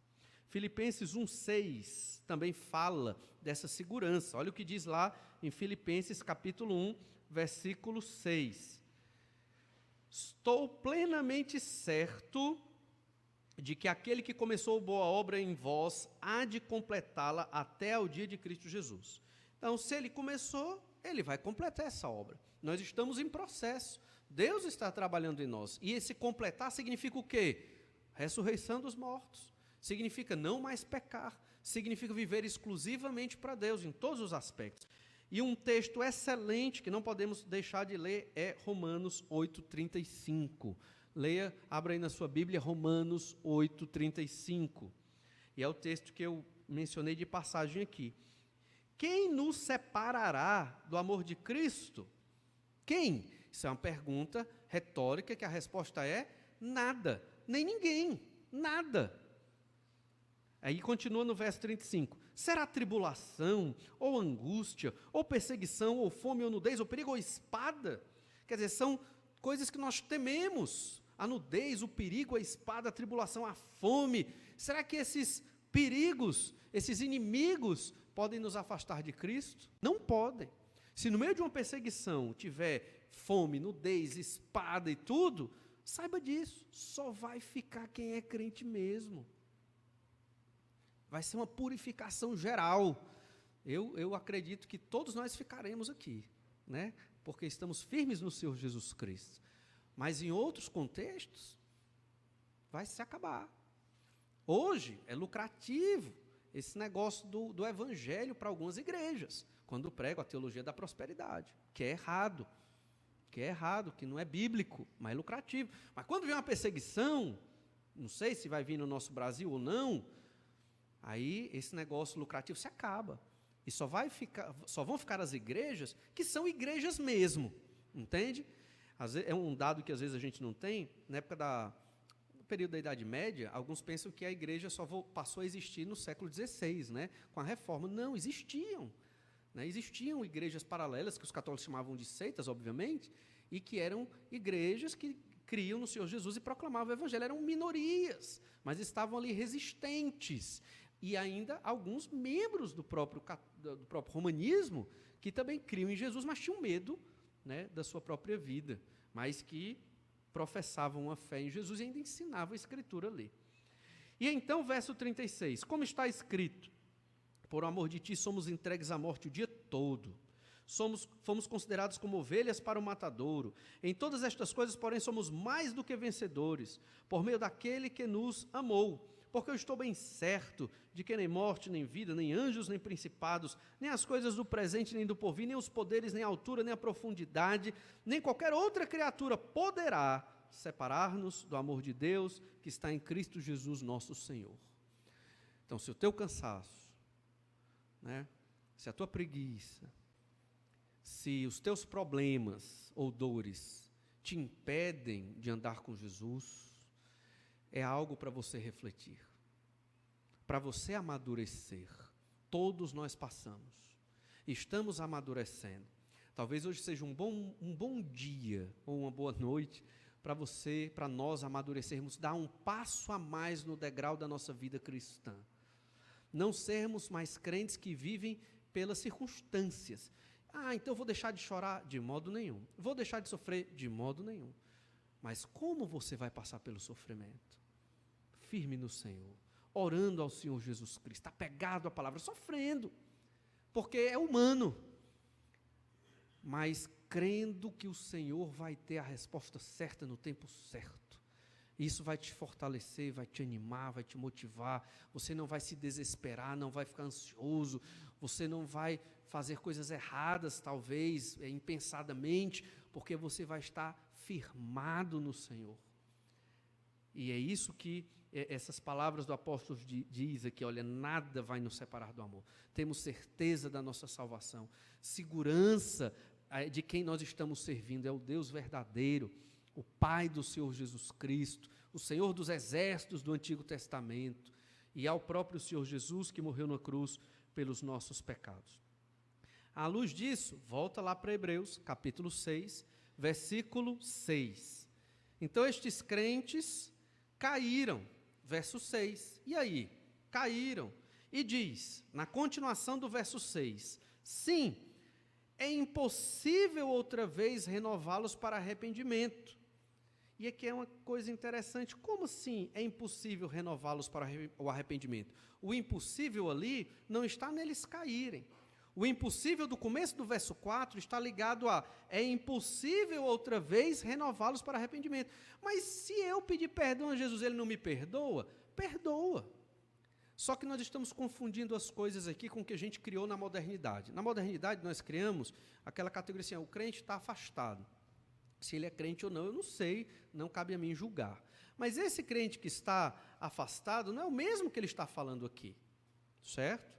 Filipenses 1,6 também fala dessa segurança. Olha o que diz lá em Filipenses capítulo 1, versículo 6. Estou plenamente certo de que aquele que começou boa obra em vós há de completá-la até ao dia de Cristo Jesus. Então, se ele começou, ele vai completar essa obra. Nós estamos em processo. Deus está trabalhando em nós. E esse completar significa o quê? Ressurreição dos mortos. Significa não mais pecar. Significa viver exclusivamente para Deus, em todos os aspectos. E um texto excelente que não podemos deixar de ler é Romanos 8,35. Leia, abra aí na sua Bíblia, Romanos 8,35. E é o texto que eu mencionei de passagem aqui. Quem nos separará do amor de Cristo? Quem? Isso é uma pergunta retórica que a resposta é nada, nem ninguém, nada. Aí continua no verso 35. Será tribulação, ou angústia, ou perseguição, ou fome, ou nudez, ou perigo, ou espada? Quer dizer, são coisas que nós tememos. A nudez, o perigo, a espada, a tribulação, a fome. Será que esses perigos, esses inimigos, podem nos afastar de Cristo? Não podem. Se no meio de uma perseguição tiver fome, nudez, espada e tudo, saiba disso, só vai ficar quem é crente mesmo. Vai ser uma purificação geral. Eu acredito que todos nós ficaremos aqui, né? Porque estamos firmes no Senhor Jesus Cristo. Mas em outros contextos, vai se acabar. Hoje é lucrativo esse negócio do evangelho para algumas igrejas, quando pregam a teologia da prosperidade, que é errado, que não é bíblico, mas é lucrativo. Mas quando vem uma perseguição, não sei se vai vir no nosso Brasil ou não, aí esse negócio lucrativo se acaba. E só vão ficar as igrejas que são igrejas mesmo, entende? É um dado que às vezes a gente não tem. Na época no período da Idade Média, alguns pensam que a igreja só passou a existir no século XVI, né, com a Reforma. Não, existiam. Né, existiam igrejas paralelas, que os católicos chamavam de seitas, obviamente, e que eram igrejas que criam no Senhor Jesus e proclamavam o Evangelho. Eram minorias, mas estavam ali resistentes. E ainda alguns membros do próprio romanismo, que também criam em Jesus, mas tinham medo, né, da sua própria vida, mas que professavam uma fé em Jesus e ainda ensinavam a Escritura a ler. E então, verso 36, como está escrito, por amor de ti somos entregues à morte o dia todo, fomos considerados como ovelhas para o matadouro, em todas estas coisas, porém, somos mais do que vencedores, por meio daquele que nos amou, porque eu estou bem certo de que nem morte, nem vida, nem anjos, nem principados, nem as coisas do presente, nem do porvir, nem os poderes, nem a altura, nem a profundidade, nem qualquer outra criatura poderá separar-nos do amor de Deus que está em Cristo Jesus nosso Senhor. Então, se o teu cansaço, né, se a tua preguiça, se os teus problemas ou dores te impedem de andar com Jesus, é algo para você refletir, para você amadurecer. Todos nós passamos, estamos amadurecendo. Talvez hoje seja um bom dia ou uma boa noite para nós amadurecermos, dar um passo a mais no degrau da nossa vida cristã. Não sermos mais crentes que vivem pelas circunstâncias. Então eu vou deixar de chorar? De modo nenhum. Vou deixar de sofrer? De modo nenhum. Mas como você vai passar pelo sofrimento? Firme no Senhor, orando ao Senhor Jesus Cristo, apegado à palavra, sofrendo, porque é humano, mas crendo que o Senhor vai ter a resposta certa no tempo certo. Isso vai te fortalecer, vai te animar, vai te motivar. Você não vai se desesperar, não vai ficar ansioso, você não vai fazer coisas erradas, talvez, impensadamente, porque você vai estar firmado no Senhor. E é isso que essas palavras do apóstolo diz aqui, olha, nada vai nos separar do amor. Temos certeza da nossa salvação, segurança de quem nós estamos servindo, é o Deus verdadeiro, o Pai do Senhor Jesus Cristo, o Senhor dos exércitos do Antigo Testamento, e ao próprio Senhor Jesus que morreu na cruz pelos nossos pecados. À luz disso, volta lá para Hebreus, capítulo 6, versículo 6. Então, estes crentes caíram, verso 6. E aí? caíram. E diz, na continuação do verso 6, sim, é impossível outra vez renová-los para arrependimento. E aqui é uma coisa interessante, como assim é impossível renová-los para o arrependimento? O impossível ali não está neles caírem. O impossível do começo do verso 4 está ligado a, é impossível outra vez renová-los para arrependimento. Mas se eu pedir perdão a Jesus, ele não me perdoa? Perdoa. Só que nós estamos confundindo as coisas aqui com o que a gente criou na modernidade. Na modernidade nós criamos aquela categoria assim, o crente está afastado. Se ele é crente ou não, eu não sei, não cabe a mim julgar. Mas esse crente que está afastado não é o mesmo que ele está falando aqui, certo?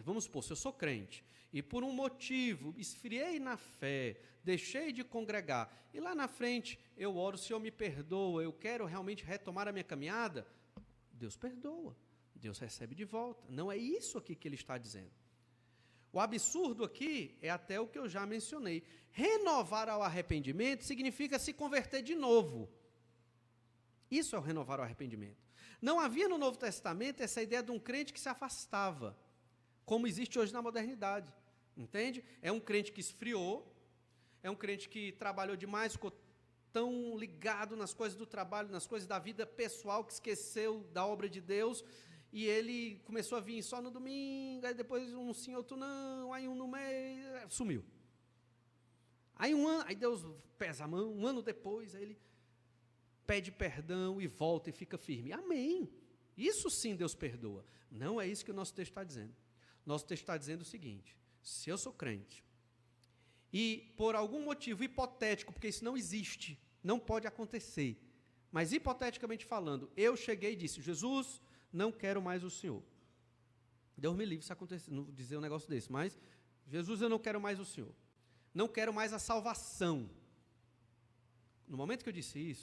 Vamos supor, se eu sou crente e por um motivo esfriei na fé, deixei de congregar, e lá na frente eu oro, Senhor me perdoa, eu quero realmente retomar a minha caminhada, Deus perdoa, Deus recebe de volta. Não é isso aqui que ele está dizendo. O absurdo aqui é até o que eu já mencionei. Renovar ao arrependimento significa se converter de novo. Isso é o renovar ao arrependimento. Não havia no Novo Testamento essa ideia de um crente que se afastava, como existe hoje na modernidade. Entende? É um crente que esfriou, é um crente que trabalhou demais, ficou tão ligado nas coisas do trabalho, nas coisas da vida pessoal, que esqueceu da obra de Deus, e ele começou a vir só no domingo, aí depois um sim, outro não, aí um no mês, sumiu. Aí aí Deus pesa a mão, um ano depois, aí ele pede perdão e volta e fica firme. Amém. Isso sim Deus perdoa. Não é isso que o nosso texto está dizendo. Nosso texto está dizendo o seguinte, se eu sou crente, e por algum motivo hipotético, porque isso não existe, não pode acontecer, mas hipoteticamente falando, eu cheguei e disse, Jesus, não quero mais o Senhor. Deus me livre se acontecer, não dizer um negócio desse, mas, Jesus, eu não quero mais o Senhor. Não quero mais a salvação. No momento que eu disse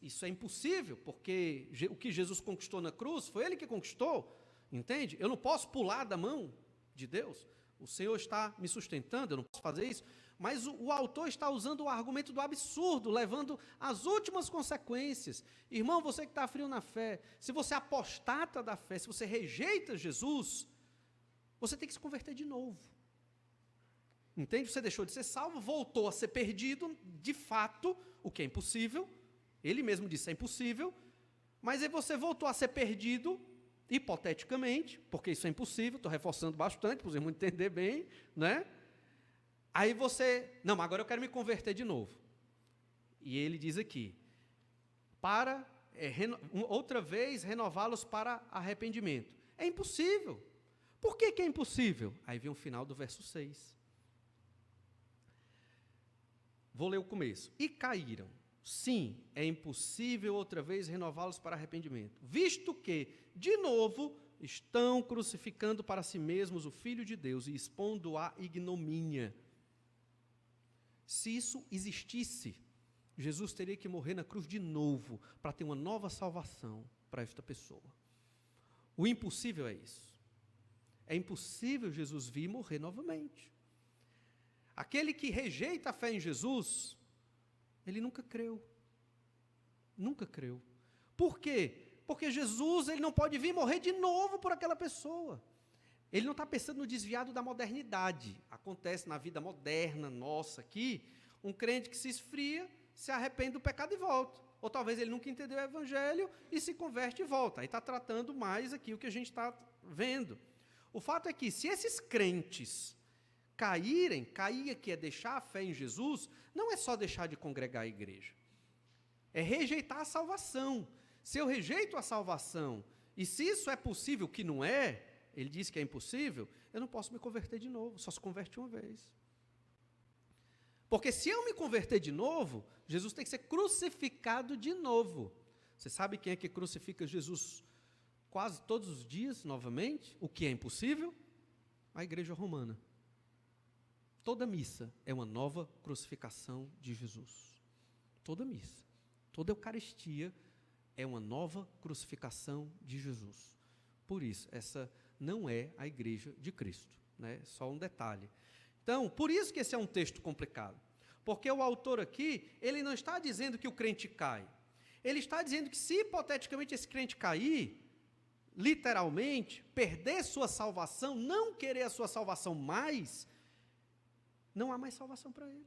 isso é impossível, porque o que Jesus conquistou na cruz, foi Ele que conquistou, entende? Eu não posso pular da mão de Deus. O Senhor está me sustentando, eu não posso fazer isso. Mas o autor está usando o argumento do absurdo, levando às últimas consequências. Irmão, você que está frio na fé, se você apostata da fé, se você rejeita Jesus, você tem que se converter de novo. Entende? Você deixou de ser salvo, voltou a ser perdido, de fato, o que é impossível. Ele mesmo disse, é impossível. Mas aí você voltou a ser perdido, hipoteticamente, porque isso é impossível, estou reforçando bastante, para os irmãos entender bem, né? Aí você, não, agora eu quero me converter de novo. E ele diz aqui, para, outra vez, renová-los para arrependimento. É impossível. Por que é impossível? Aí vem o final do verso 6. Vou ler o começo. E caíram. Sim, é impossível outra vez renová-los para arrependimento, visto que, de novo, estão crucificando para si mesmos o Filho de Deus e expondo à ignomínia. Se isso existisse, Jesus teria que morrer na cruz de novo, para ter uma nova salvação para esta pessoa. O impossível é isso. É impossível Jesus vir e morrer novamente. Aquele que rejeita a fé em Jesus, ele nunca creu. Nunca creu. Por quê? Porque Jesus, ele não pode vir morrer de novo por aquela pessoa. Ele não está pensando no desviado da modernidade. Acontece na vida moderna nossa aqui, um crente que se esfria, se arrepende do pecado e volta. Ou talvez ele nunca entendeu o evangelho e se converte e volta. Aí está tratando mais aqui o que a gente está vendo. O fato é que, se esses crentes cair aqui é deixar a fé em Jesus, não é só deixar de congregar a igreja. É rejeitar a salvação. Se eu rejeito a salvação, e se isso é possível, que não é, ele diz que é impossível, eu não posso me converter de novo, só se converte uma vez. Porque se eu me converter de novo, Jesus tem que ser crucificado de novo. Você sabe quem é que crucifica Jesus quase todos os dias, novamente? O que é impossível? A igreja romana. Toda missa é uma nova crucificação de Jesus. Toda missa, toda Eucaristia é uma nova crucificação de Jesus. Por isso, essa não é a igreja de Cristo, né? Só um detalhe. Então, por isso que esse é um texto complicado. Porque o autor aqui, ele não está dizendo que o crente cai. Ele está dizendo que, se hipoteticamente esse crente cair, literalmente, perder sua salvação, não querer a sua salvação mais, não há mais salvação para ele.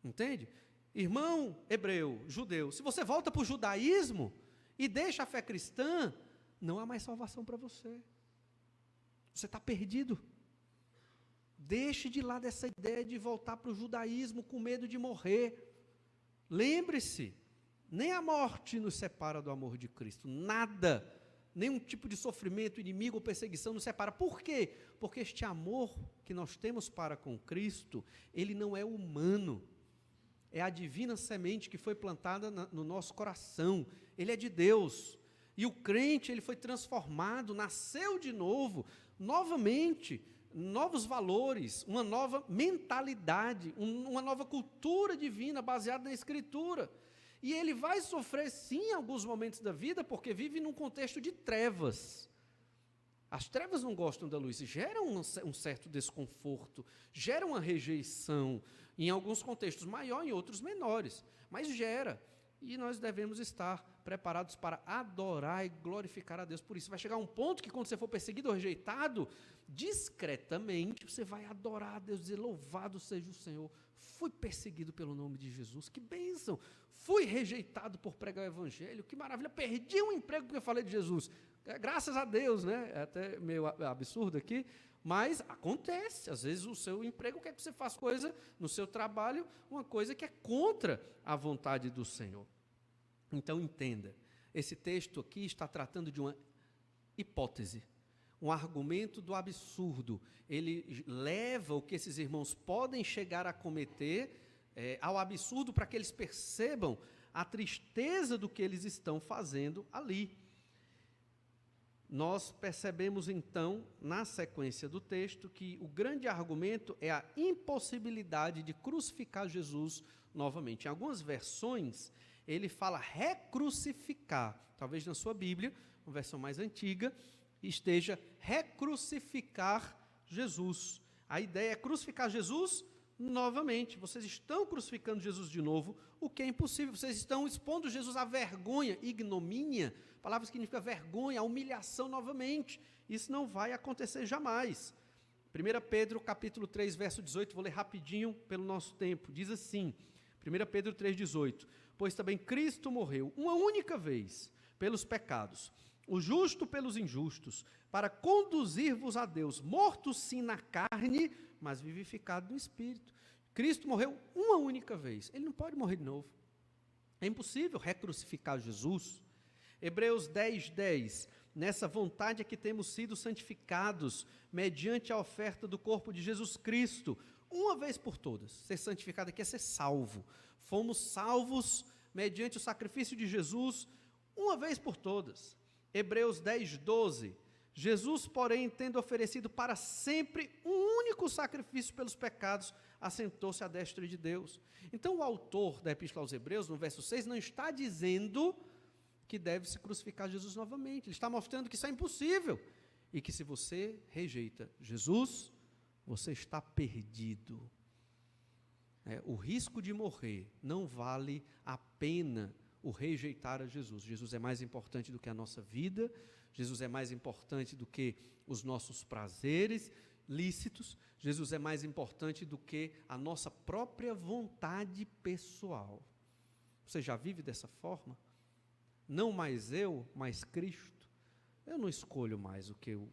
Entende? Irmão hebreu, judeu, se você volta para o judaísmo e deixa a fé cristã, não há mais salvação para você. Você está perdido. Deixe de lado essa ideia de voltar para o judaísmo com medo de morrer. Lembre-se, nem a morte nos separa do amor de Cristo. Nada, nenhum tipo de sofrimento, inimigo ou perseguição nos separa. Por quê? Porque este amor que nós temos para com Cristo, ele não é humano. É a divina semente que foi plantada no nosso coração. Ele é de Deus. E o crente, ele foi transformado, nasceu de novo, novamente, novos valores, uma nova mentalidade, uma nova cultura divina baseada na Escritura. E ele vai sofrer, sim, em alguns momentos da vida, porque vive num contexto de trevas. As trevas não gostam da luz, geram um certo desconforto, geram uma rejeição, em alguns contextos maior, em outros menores, mas gera. E nós devemos estar preparados para adorar e glorificar a Deus por isso. Vai chegar um ponto que quando você for perseguido ou rejeitado, discretamente, você vai adorar a Deus, dizer, louvado seja o Senhor, fui perseguido pelo nome de Jesus, que bênção, fui rejeitado por pregar o Evangelho, que maravilha, perdi um emprego porque eu falei de Jesus, graças a Deus, né? É até meio absurdo aqui, mas acontece, às vezes o seu emprego quer que você faça coisa no seu trabalho, uma coisa que é contra a vontade do Senhor. Então entenda, esse texto aqui está tratando de uma hipótese, um argumento do absurdo. Ele leva o que esses irmãos podem chegar a cometer ao absurdo para que eles percebam a tristeza do que eles estão fazendo ali. Nós percebemos então, na sequência do texto, que o grande argumento é a impossibilidade de crucificar Jesus novamente. Em algumas versões, ele fala recrucificar. Talvez na sua Bíblia, uma versão mais antiga, esteja recrucificar Jesus. A ideia é crucificar Jesus novamente. Vocês estão crucificando Jesus de novo, o que é impossível. Vocês estão expondo Jesus à vergonha, ignomínia. A palavra significa vergonha, a humilhação novamente. Isso não vai acontecer jamais. 1 Pedro capítulo 3, verso 18, vou ler rapidinho pelo nosso tempo. Diz assim, 1 Pedro 3, 18. Pois também Cristo morreu uma única vez pelos pecados, o justo pelos injustos, para conduzir-vos a Deus, morto sim na carne, mas vivificado no Espírito. Cristo morreu uma única vez, ele não pode morrer de novo. É impossível recrucificar Jesus. Hebreus 10, 10, nessa vontade é que temos sido santificados, mediante a oferta do corpo de Jesus Cristo, uma vez por todas. Ser santificado aqui é ser salvo. Fomos salvos mediante o sacrifício de Jesus, uma vez por todas. Hebreus 10, 12, Jesus, porém, tendo oferecido para sempre um único sacrifício pelos pecados, assentou-se à destra de Deus. Então, o autor da Epístola aos Hebreus, no verso 6, não está dizendo que deve-se crucificar Jesus novamente. Ele está mostrando que isso é impossível. E que se você rejeita Jesus, você está perdido. O risco de morrer não vale a pena o rejeitar a Jesus. Jesus é mais importante do que a nossa vida, Jesus é mais importante do que os nossos prazeres lícitos, Jesus é mais importante do que a nossa própria vontade pessoal. Você já vive dessa forma? Não mais eu, mas Cristo. Eu não escolho mais o que eu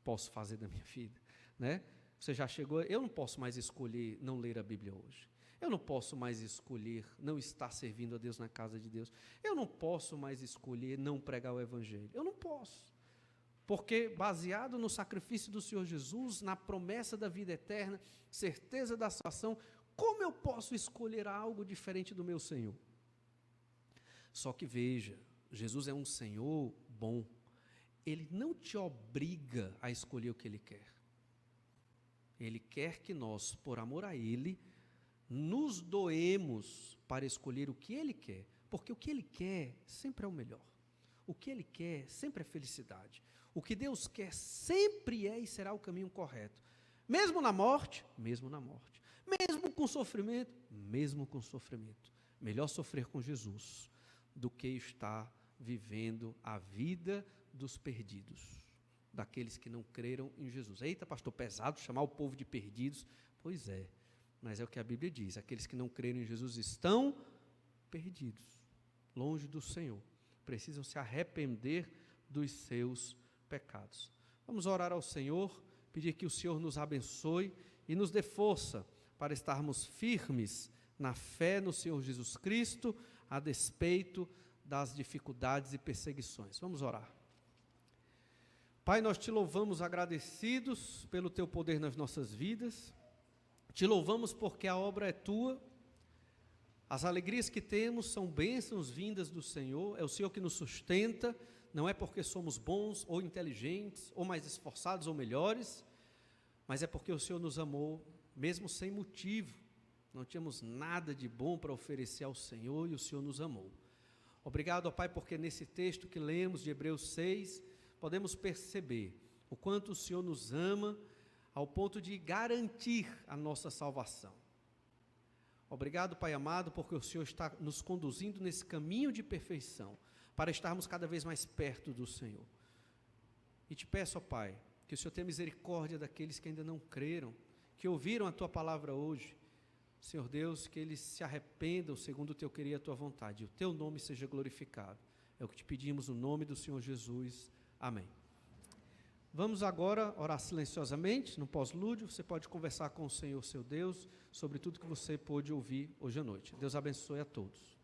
posso fazer da minha vida, né? Você já chegou, eu não posso mais escolher não ler a Bíblia hoje. Eu não posso mais escolher não estar servindo a Deus na casa de Deus. Eu não posso mais escolher não pregar o Evangelho. Eu não posso. Porque baseado no sacrifício do Senhor Jesus, na promessa da vida eterna, certeza da salvação, como eu posso escolher algo diferente do meu Senhor? Só que veja, Jesus é um Senhor bom. Ele não te obriga a escolher o que Ele quer. Ele quer que nós, por amor a Ele, nos doemos para escolher o que Ele quer. Porque o que Ele quer sempre é o melhor. O que Ele quer sempre é felicidade. O que Deus quer sempre é e será o caminho correto. Mesmo na morte, mesmo na morte. Mesmo com sofrimento, mesmo com sofrimento. Melhor sofrer com Jesus do que estar vivendo a vida dos perdidos, daqueles que não creram em Jesus. Eita, pastor, pesado chamar o povo de perdidos. Pois é, mas é o que a Bíblia diz, aqueles que não creram em Jesus estão perdidos, longe do Senhor, precisam se arrepender dos seus pecados. Vamos orar ao Senhor, pedir que o Senhor nos abençoe e nos dê força para estarmos firmes na fé no Senhor Jesus Cristo, a despeito das dificuldades e perseguições. Vamos orar. Pai, nós te louvamos agradecidos pelo teu poder nas nossas vidas, te louvamos porque a obra é tua, as alegrias que temos são bênçãos vindas do Senhor, é o Senhor que nos sustenta, não é porque somos bons ou inteligentes, ou mais esforçados ou melhores, mas é porque o Senhor nos amou, mesmo sem motivo, não tínhamos nada de bom para oferecer ao Senhor e o Senhor nos amou. Obrigado, ó Pai, porque nesse texto que lemos de Hebreus 6, podemos perceber o quanto o Senhor nos ama, ao ponto de garantir a nossa salvação. Obrigado, Pai amado, porque o Senhor está nos conduzindo nesse caminho de perfeição, para estarmos cada vez mais perto do Senhor. E te peço, ó Pai, que o Senhor tenha misericórdia daqueles que ainda não creram, que ouviram a Tua palavra hoje. Senhor Deus, que eles se arrependam segundo o Teu querer e a Tua vontade, e o Teu nome seja glorificado. É o que te pedimos no nome do Senhor Jesus. Amém. Vamos agora orar silenciosamente, no pós-lúdio. Você pode conversar com o Senhor, seu Deus, sobre tudo que você pôde ouvir hoje à noite. Deus abençoe a todos.